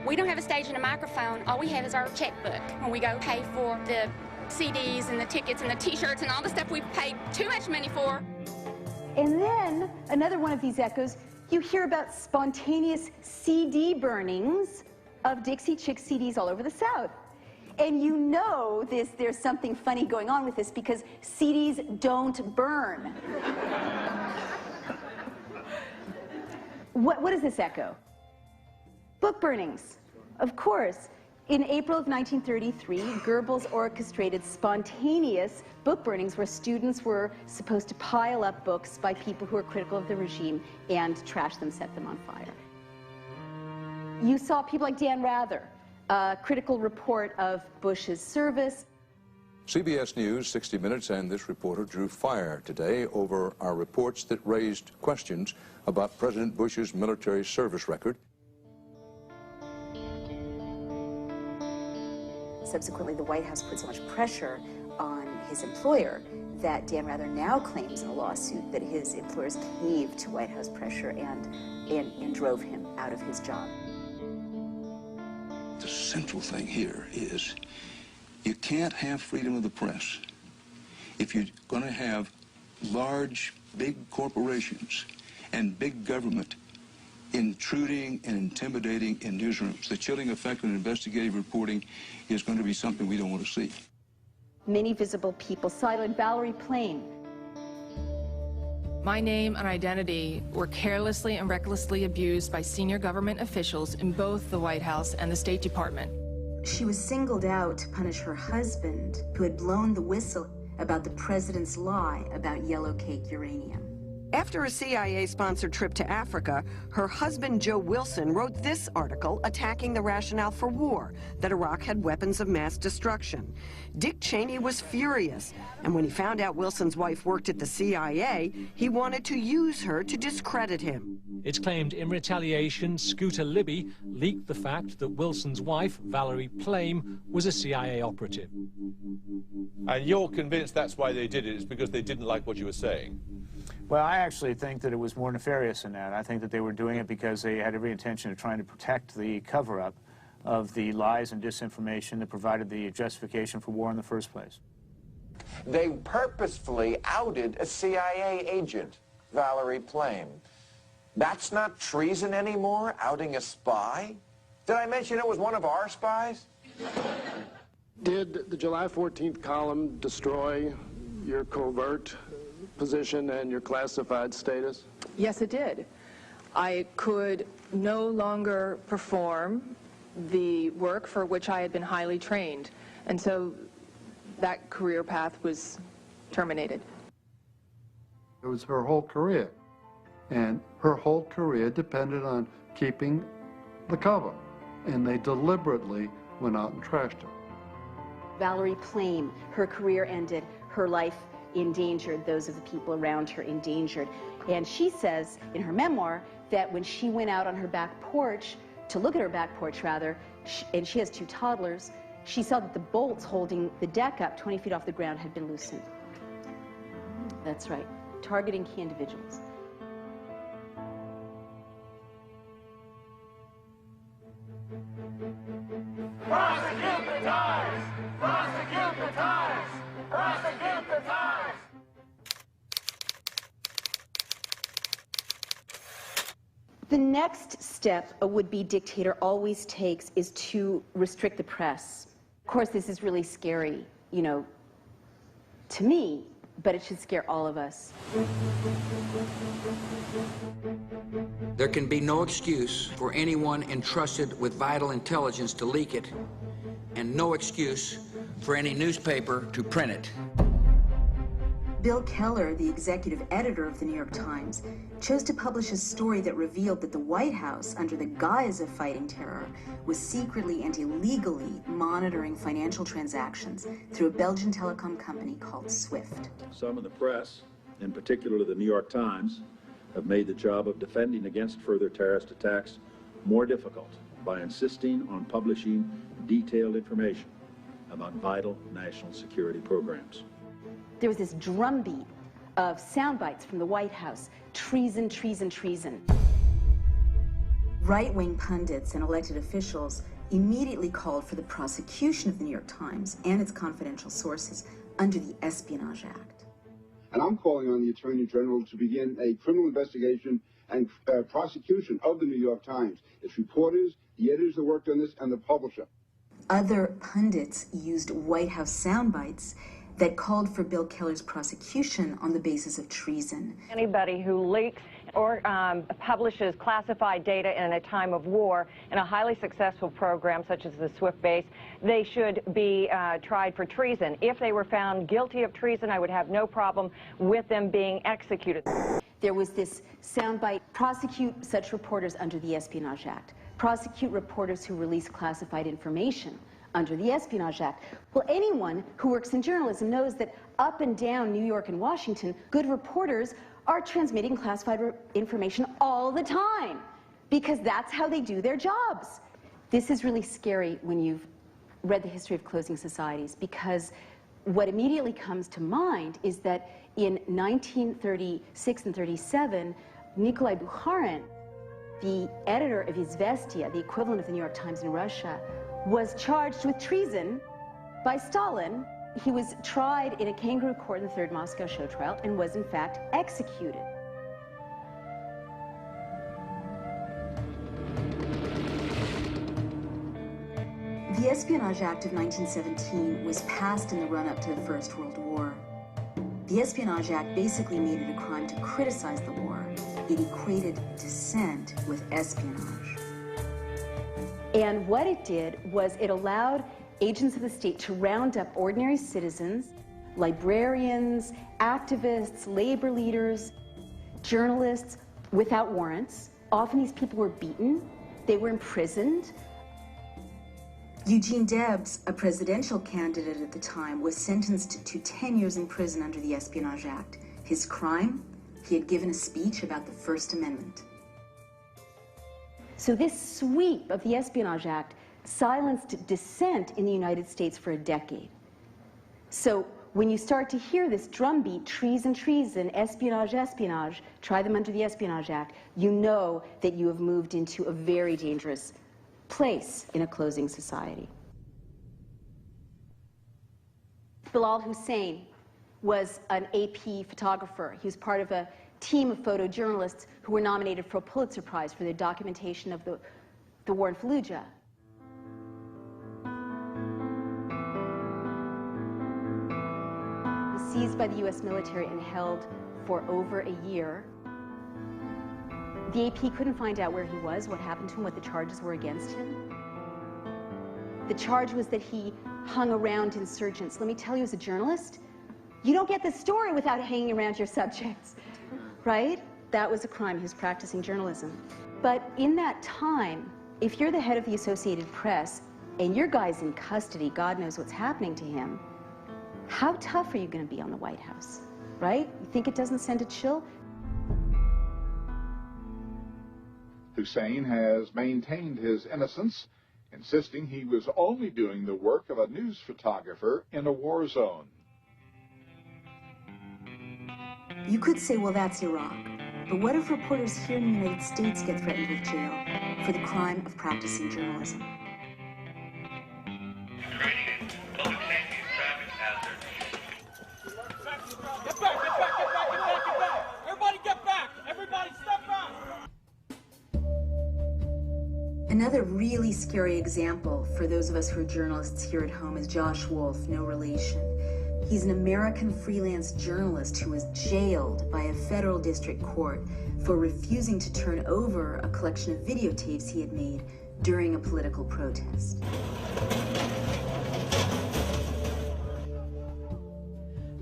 We don't have a stage and a microphone. All we have is our checkbook when we go pay for the CDs and the tickets and the t-shirts and all the stuff we've paid too much money for. And then, another one of these echoes, you hear about spontaneous CD burnings of Dixie Chicks CDs all over the South. And you know there's something funny going on with this because CDs don't burn. What does this echo? Book burnings, of course. In April of 1933, Goebbels orchestrated spontaneous book burnings where students were supposed to pile up books by people who were critical of the regime and trash them, set them on fire. You saw people like Dan Rather, a critical report of Bush's service. CBS News, 60 Minutes, and this reporter drew fire today over our reports that raised questions about President Bush's military service record. Subsequently, the White House put so much pressure on his employer that Dan Rather now claims in a lawsuit that his employers caved to White House pressure and drove him out of his job. The central thing here is you can't have freedom of the press if you're going to have large, big corporations and big government intruding and intimidating in newsrooms. The chilling effect on investigative reporting is going to be something we don't want to see. Many visible people cited Valerie Plame. My name and identity were carelessly and recklessly abused by senior government officials in both the White House and the State Department. She was singled out to punish her husband, who had blown the whistle about the president's lie about yellow cake uranium. After a CIA-sponsored trip to Africa, her husband, Joe Wilson, wrote this article attacking the rationale for war, that Iraq had weapons of mass destruction. Dick Cheney was furious, and when he found out Wilson's wife worked at the CIA, he wanted to use her to discredit him. It's claimed in retaliation, Scooter Libby leaked the fact that Wilson's wife, Valerie Plame, was a CIA operative. And you're convinced that's why they did it, is because they didn't like what you were saying? Well, I actually think that it was more nefarious than that. I think that they were doing it because they had every intention of trying to protect the cover-up of the lies and disinformation that provided the justification for war in the first place. They purposefully outed a CIA agent, Valerie Plame. That's not treason anymore, outing a spy? Did I mention it was one of our spies? Did the July 14th column destroy your covert position and your classified status? Yes, it did. I could no longer perform the work for which I had been highly trained, and so that career path was terminated. It was her whole career, and her whole career depended on keeping the cover, and they deliberately went out and trashed her. Valerie Plame, her career ended, her life endangered, those of the people around her endangered. And she says in her memoir that when she went out on her back porch, to look at her back porch rather, and she has 2 toddlers, she saw that the bolts holding the deck up 20 feet off the ground had been loosened. That's right, targeting key individuals. Prosecute the Tars! Prosecute the Tars! Prosecute the Tars! The next step a would-be dictator always takes is to restrict the press. Of course, this is really scary, you know, to me, but it should scare all of us. There can be no excuse for anyone entrusted with vital intelligence to leak it, and no excuse for any newspaper to print it. Bill Keller, the executive editor of the New York Times, chose to publish a story that revealed that the White House, under the guise of fighting terror, was secretly and illegally monitoring financial transactions through a Belgian telecom company called SWIFT. Some in the press, in particular the New York Times, have made the job of defending against further terrorist attacks more difficult by insisting on publishing detailed information about vital national security programs. There was this drumbeat of sound bites from the White House. Treason, treason, treason. Right-wing pundits and elected officials immediately called for the prosecution of the New York Times and its confidential sources under the Espionage Act. And I'm calling on the Attorney General to begin a criminal investigation and prosecution of the New York Times, its reporters, the editors that worked on this, and the publisher. Other pundits used White House sound bites that called for Bill Keller's prosecution on the basis of treason. Anybody who leaks or publishes classified data in a time of war in a highly successful program such as the SWIFT base, they should be tried for treason. If they were found guilty of treason, I would have no problem with them being executed. There was this soundbite: prosecute such reporters under the Espionage Act. Prosecute reporters who release classified information under the Espionage Act. Well, anyone who works in journalism knows that up and down New York and Washington, good reporters are transmitting classified information all the time, because that's how they do their jobs. This is really scary when you've read the history of closing societies, because what immediately comes to mind is that in 1936 and 37, Nikolai Bukharin, the editor of Izvestia, the equivalent of the New York Times in Russia, was charged with treason by Stalin. He was tried in a kangaroo court in the Third Moscow Show trial and was in fact executed. The Espionage Act of 1917 was passed in the run-up to the First World War. The Espionage Act basically made it a crime to criticize the war. It equated dissent with espionage. And what it did was it allowed agents of the state to round up ordinary citizens, librarians, activists, labor leaders, journalists, without warrants. Often these people were beaten, they were imprisoned. Eugene Debs, a presidential candidate at the time, was sentenced to 10 years in prison under the Espionage Act. His crime? He had given a speech about the First Amendment. So this sweep of the Espionage Act silenced dissent in the United States for a decade. So when you start to hear this drumbeat, treason, treason, espionage, espionage, try them under the Espionage Act, you know that you have moved into a very dangerous place in a closing society. Bilal Hussein was an AP photographer. He was part of a team of photojournalists who were nominated for a Pulitzer Prize for their documentation of the war in Fallujah. He was seized by the U.S. military and held for over a year. The AP couldn't find out where he was, what happened to him, what the charges were against him. The charge was that he hung around insurgents. Let me tell you, as a journalist, you don't get the story without hanging around your subjects, right? That was a crime. He was practicing journalism. But in that time, if you're the head of the Associated Press and your guy's in custody, God knows what's happening to him, how tough are you going to be on the White House, right? You think it doesn't send a chill? Hussein has maintained his innocence, insisting he was only doing the work of a news photographer in a war zone. You could say, well, that's Iraq. But what if reporters here in the United States get threatened with jail for the crime of practicing journalism? Get back! Everybody get back! Everybody step back! Another really scary example for those of us who are journalists here at home is Josh Wolf, no relation. He's an American freelance journalist who was jailed by a federal district court for refusing to turn over a collection of videotapes he had made during a political protest.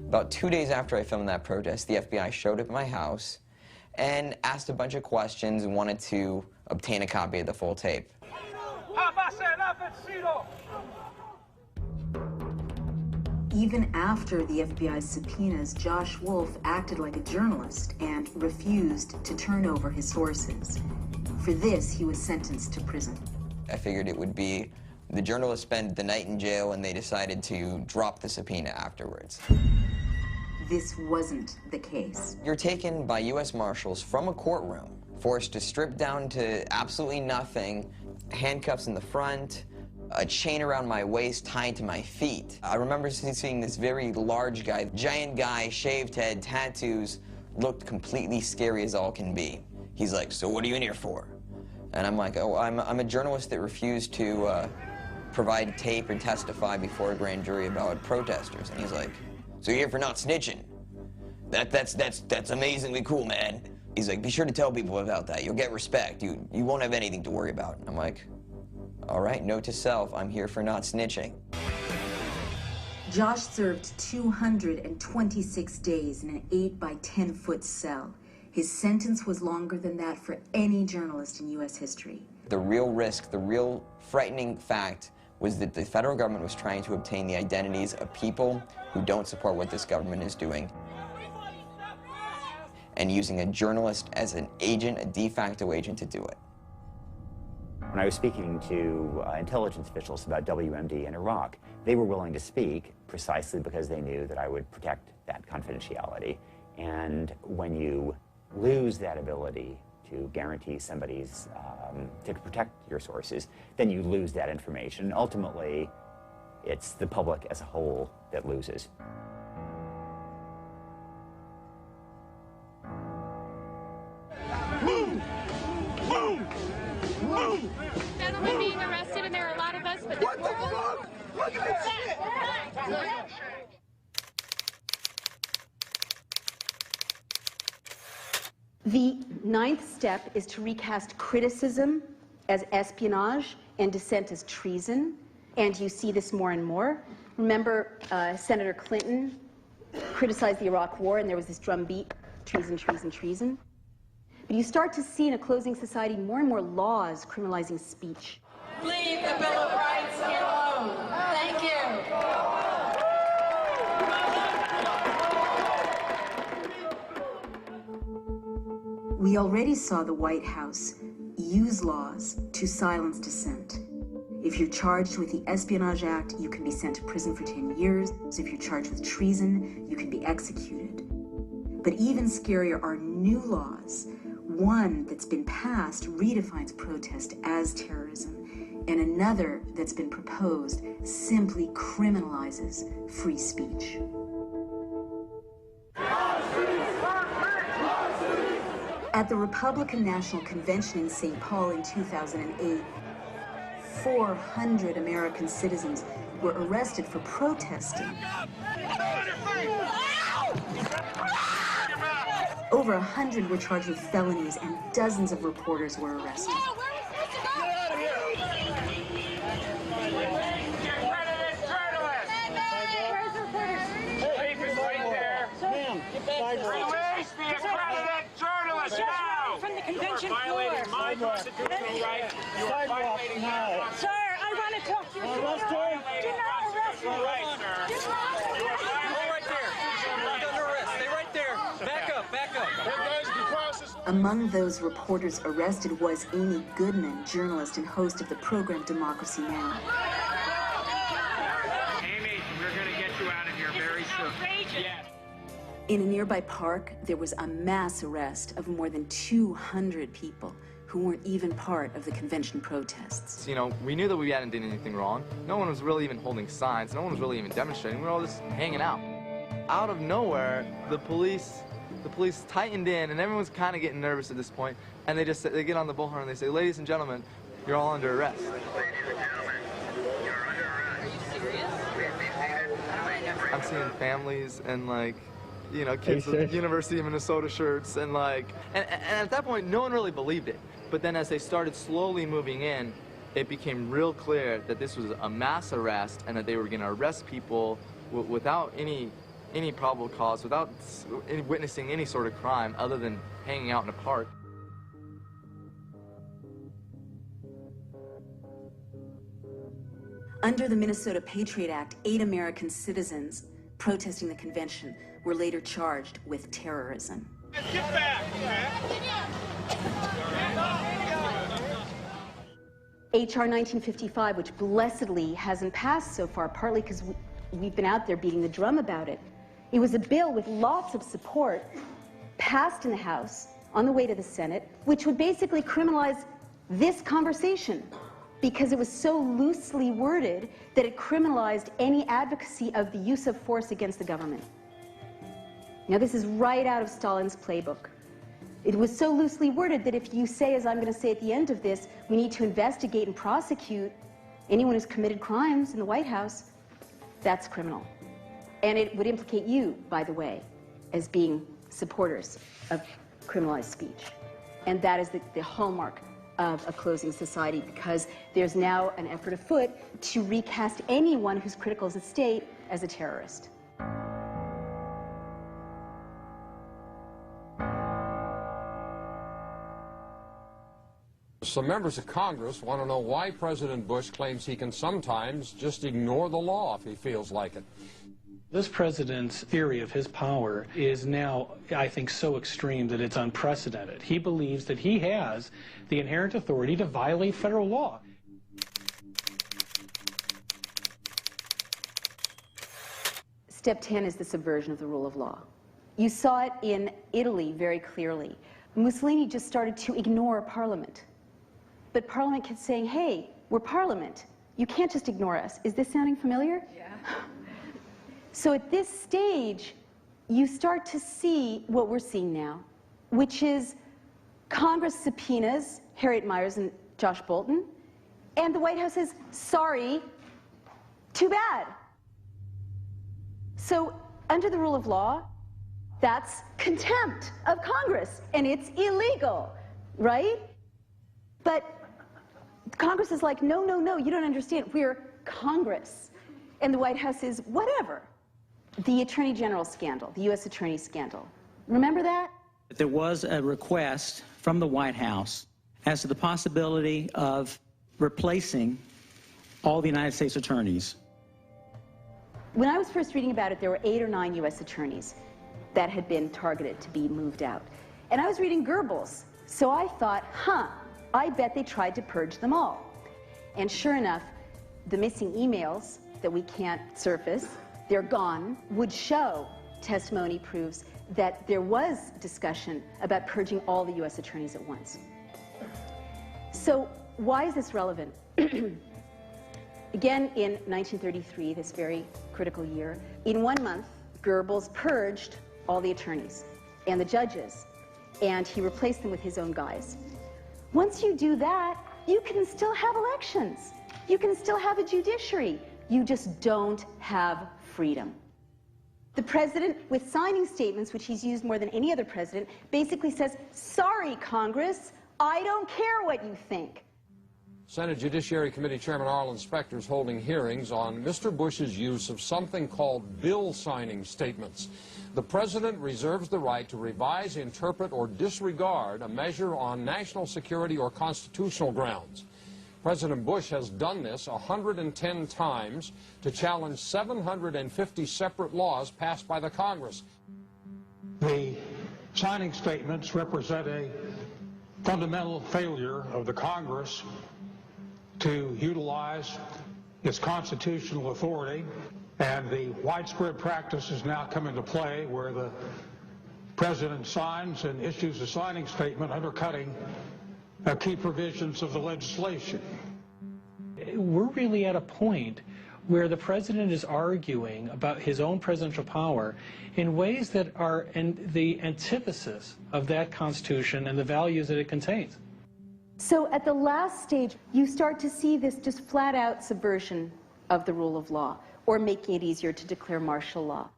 About 2 days after I filmed that protest, the FBI showed up at my house and asked a bunch of questions and wanted to obtain a copy of the full tape. Even after the FBI's subpoenas, Josh Wolf acted like a journalist and refused to turn over his sources. For this, he was sentenced to prison. I figured it would be the journalists spent the night in jail and they decided to drop the subpoena afterwards. This wasn't the case. You're taken by U.S. Marshals from a courtroom, forced to strip down to absolutely nothing, handcuffs in the front, a chain around my waist tied to my feet. I remember seeing this very large guy, giant guy, shaved head, tattoos, looked completely scary as all can be. He's like, "So what are you in here for?" And I'm like, "Oh, I'm a journalist that refused to provide tape and testify before a grand jury about protesters." And he's like, "So you're here for not snitching? That's amazingly cool, man." He's like, "Be sure to tell people about that. You'll get respect. You won't have anything to worry about." I'm like, all right, note to self, I'm here for not snitching. Josh served 226 days in an 8 by 10 foot cell. His sentence was longer than that for any journalist in U.S. history. The real risk, the real frightening fact was that the federal government was trying to obtain the identities of people who don't support what this government is doing, and using a journalist as an agent, a de facto agent, to do it. When I was speaking to intelligence officials about WMD in Iraq, they were willing to speak precisely because they knew that I would protect that confidentiality. And when you lose that ability to guarantee somebody's, to protect your sources, then you lose that information. Ultimately, it's the public as a whole that loses. Move! Move! Move! Gentlemen being arrested, and there are a lot of us, but what the fuck? Look at this shit! The 9th step is to recast criticism as espionage and dissent as treason, and you see this more and more. Remember, Senator Clinton criticized the Iraq War, and there was this drumbeat, treason, treason, treason. But you start to see in a closing society more and more laws criminalizing speech. Leave the Bill of Rights alone. Thank you. We already saw the White House use laws to silence dissent. If you're charged with the Espionage Act, you can be sent to prison for 10 years. If you're charged with treason, you can be executed. But even scarier are new laws. One that's been passed redefines protest as terrorism, and another that's been proposed simply criminalizes free speech. At the Republican National Convention in St. Paul in 2008, 400 American citizens were arrested for protesting. Over 100 were charged with felonies, and dozens of reporters were arrested. Release the accredited journalist now! From the convention floor. Violating my constitutional right. You are violating now. Sir, I want to talk to you. Do not arrest me. Right, sir. Do not arrest me. Right there. You're under arrest. Stay right there. Back up, back up. Among those reporters arrested was Amy Goodman, journalist and host of the program Democracy Now! Amy, we're going to get you out of here very soon. Yes. In a nearby park, there was a mass arrest of more than 200 people who weren't even part of the convention protests. You know, we knew that we hadn't done anything wrong. No one was really even holding signs. No one was really even demonstrating. We were all just hanging out. Out of nowhere, the police tightened in, and everyone's kind of getting nervous at this point. And they get on the bullhorn and they say, "Ladies and gentlemen, you're all under arrest." I'm seeing families and, like, you know, kids with University of Minnesota shirts, and like, and at that point, no one really believed it. But then as they started slowly moving in, it became real clear that this was a mass arrest and that they were going to arrest people without any probable cause, without witnessing any sort of crime other than hanging out in a park. Under the Minnesota Patriot Act, 8 American citizens protesting the convention were later charged with terrorism. Get back, H.R. 1955, which blessedly hasn't passed so far, partly because we've been out there beating the drum about it. It was a bill with lots of support, passed in the House, on the way to the Senate, which would basically criminalize this conversation, because it was so loosely worded that it criminalized any advocacy of the use of force against the government. Now, this is right out of Stalin's playbook. It was so loosely worded that if you say, as I'm going to say at the end of this, we need to investigate and prosecute anyone who's committed crimes in the White House, that's criminal. And it would implicate you, by the way, as being supporters of criminalized speech. And that is the hallmark of a closing society, because there's now an effort afoot to recast anyone who's critical of the state as a terrorist. Some members of Congress want to know why President Bush claims he can sometimes just ignore the law if he feels like it. This president's theory of his power is now, I think, so extreme that it's unprecedented. He believes that he has the inherent authority to violate federal law. Step 10 is the subversion of the rule of law. You saw it in Italy very clearly. Mussolini just started to ignore Parliament. But Parliament kept saying, hey, we're Parliament. You can't just ignore us. Is this sounding familiar? Yeah. So at this stage, you start to see what we're seeing now, which is Congress subpoenas Harriet Miers and Josh Bolton, and the White House says, sorry, too bad. So under the rule of law, that's contempt of Congress, and it's illegal, right? But Congress is like, no, no, no, you don't understand. We're Congress. And the White House is whatever. The Attorney General scandal, the U.S. Attorney scandal. Remember that? There was a request from the White House as to the possibility of replacing all the United States attorneys. When I was first reading about it, there were 8 or 9 U.S. attorneys that had been targeted to be moved out. And I was reading Goebbels, so I thought, I bet they tried to purge them all. And sure enough, the missing emails that we can't surface, they're gone, would show testimony proves that there was discussion about purging all the U.S. attorneys at once. So why is this relevant? Again, in 1933, this very critical year, in 1 month, Goebbels purged all the attorneys and the judges, and he replaced them with his own guys. Once you do that, you can still have elections. You can still have a judiciary. You just don't have freedom. The president, with signing statements, which he's used more than any other president, basically says, sorry, Congress, I don't care what you think. Senate Judiciary Committee Chairman Arlen Specter is holding hearings on Mr. Bush's use of something called bill signing statements. The president reserves the right to revise, interpret, or disregard a measure on national security or constitutional grounds. President Bush has done this 110 times to challenge 750 separate laws passed by the Congress. The signing statements represent a fundamental failure of the Congress to utilize its constitutional authority, and the widespread practice has now come into play where the president signs and issues a signing statement undercutting key provisions of the legislation. We're really at a point where the president is arguing about his own presidential power in ways that are in the antithesis of that Constitution and the values that it contains. So at the last stage, you start to see this just flat-out subversion of the rule of law, or making it easier to declare martial law.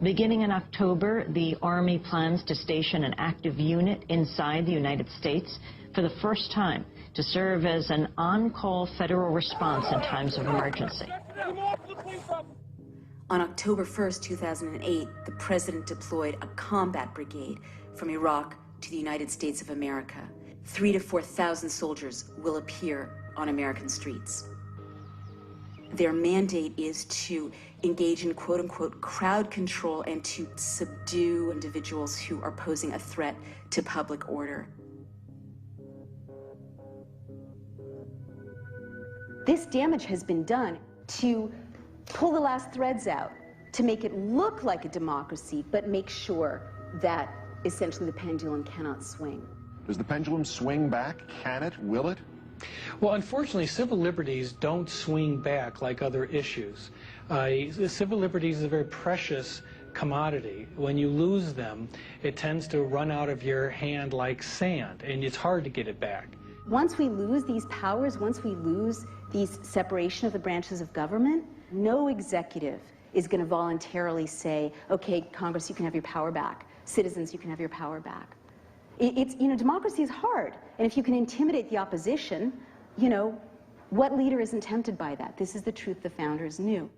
Beginning in October, the Army plans to station an active unit inside the United States for the first time to serve as an on-call federal response in times of emergency. On October 1st, 2008, the president deployed a combat brigade from Iraq to the United States of America. 3,000 to 4,000 soldiers will appear on American streets. Their mandate is to engage in quote-unquote crowd control and to subdue individuals who are posing a threat to public order. This damage has been done to pull the last threads out, to make it look like a democracy, but make sure that essentially the pendulum cannot swing. Does the pendulum swing back? Can it? Will it? Well, unfortunately, civil liberties don't swing back like other issues. Civil liberties is a very precious commodity. When you lose them, it tends to run out of your hand like sand, and it's hard to get it back. Once we lose these powers, once we lose these separation of the branches of government, no executive is going to voluntarily say, okay, Congress, you can have your power back. Citizens, you can have your power back. Democracy is hard. And if you can intimidate the opposition, what leader isn't tempted by that? This is the truth the founders knew.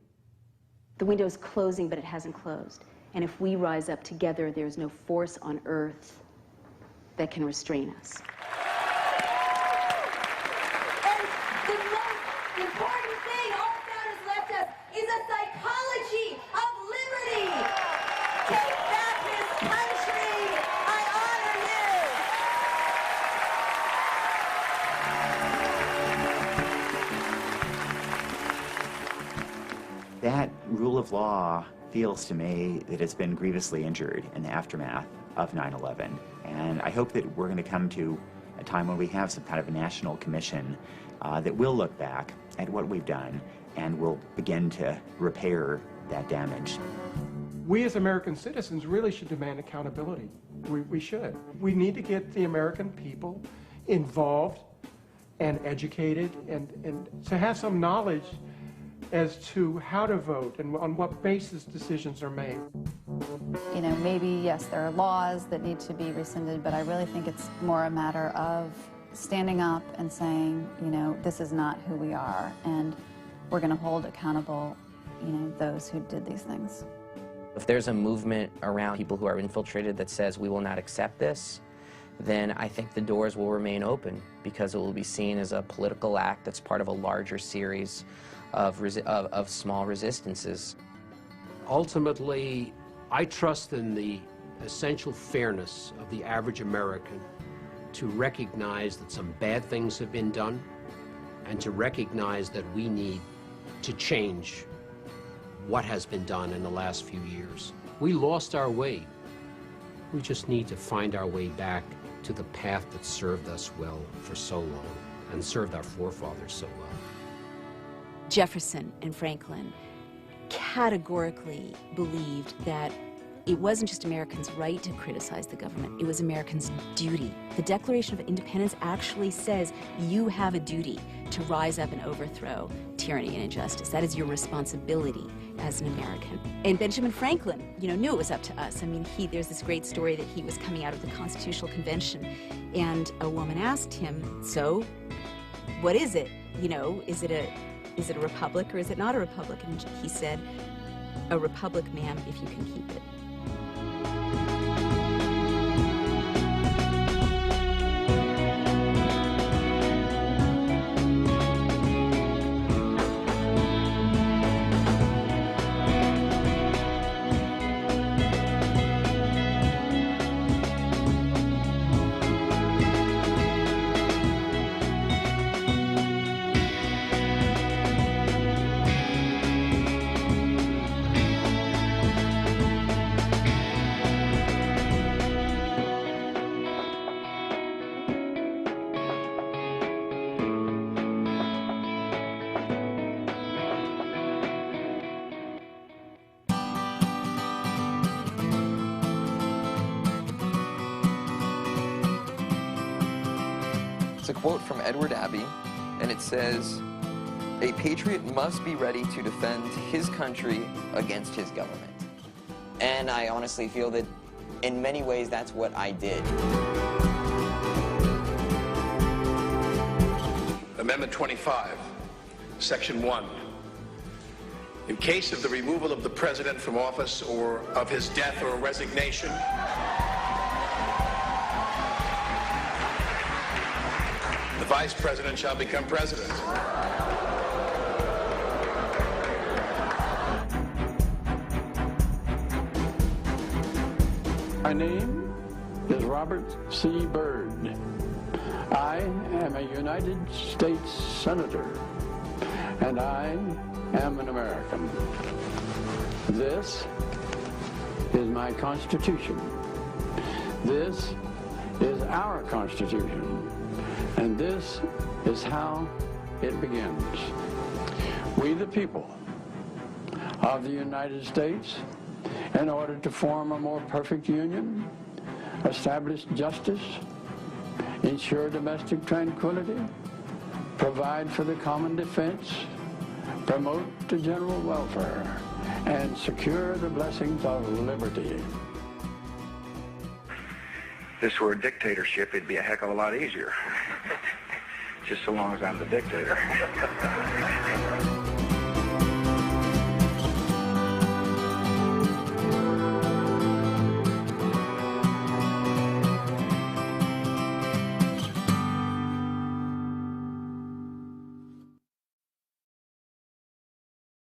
The window is closing, but it hasn't closed. And if we rise up together, there's no force on earth that can restrain us. And the most important thing our founders left us is a psychology of liberty. Take back this country. I honor you. That rule of law feels to me that it's been grievously injured in the aftermath of 9/11. And I hope that we're going to come to a time when we have some kind of a national commission that will look back at what we've done and will begin to repair that damage. We as American citizens really should demand accountability. We should. We need to get the American people involved and educated and to have some knowledge as to how to vote and on what basis decisions are made. Maybe, yes, there are laws that need to be rescinded, but I really think it's more a matter of standing up and saying, this is not who we are, and we're going to hold accountable, those who did these things. If there's a movement around people who are infiltrated that says we will not accept this, then I think the doors will remain open because it will be seen as a political act that's part of a larger series of small resistances. Ultimately, I trust in the essential fairness of the average American to recognize that some bad things have been done and to recognize that we need to change what has been done in the last few years. We lost our way. We just need to find our way back to the path that served us well for so long and served our forefathers so well. Jefferson and Franklin categorically believed that It wasn't just Americans' right to criticize the government, it was Americans' duty. The Declaration of Independence actually says you have a duty to rise up and overthrow tyranny and injustice. That is your responsibility as an American. And Benjamin Franklin, knew it was up to us. I mean, there's this great story that he was coming out of the Constitutional Convention, and a woman asked him, so, what is it? Is it a republic or is it not a republic? And he said, a republic, ma'am, if you can keep it. It's a quote from Edward Abbey, and it says, "A patriot must be ready to defend his country against his government." And I honestly feel that in many ways that's what I did. Amendment 25, Section 1. In case of the removal of the President from office or of his death or resignation, the Vice President shall become President. My name is Robert C. Byrd. I am a United States Senator, and I am an American. This is my Constitution. This is our Constitution. And this is how it begins. We, the people of the United States, in order to form a more perfect union, establish justice, ensure domestic tranquility, provide for the common defense, promote the general welfare, and secure the blessings of liberty. If this were a dictatorship, it'd be a heck of a lot easier. Just so long as I'm the dictator.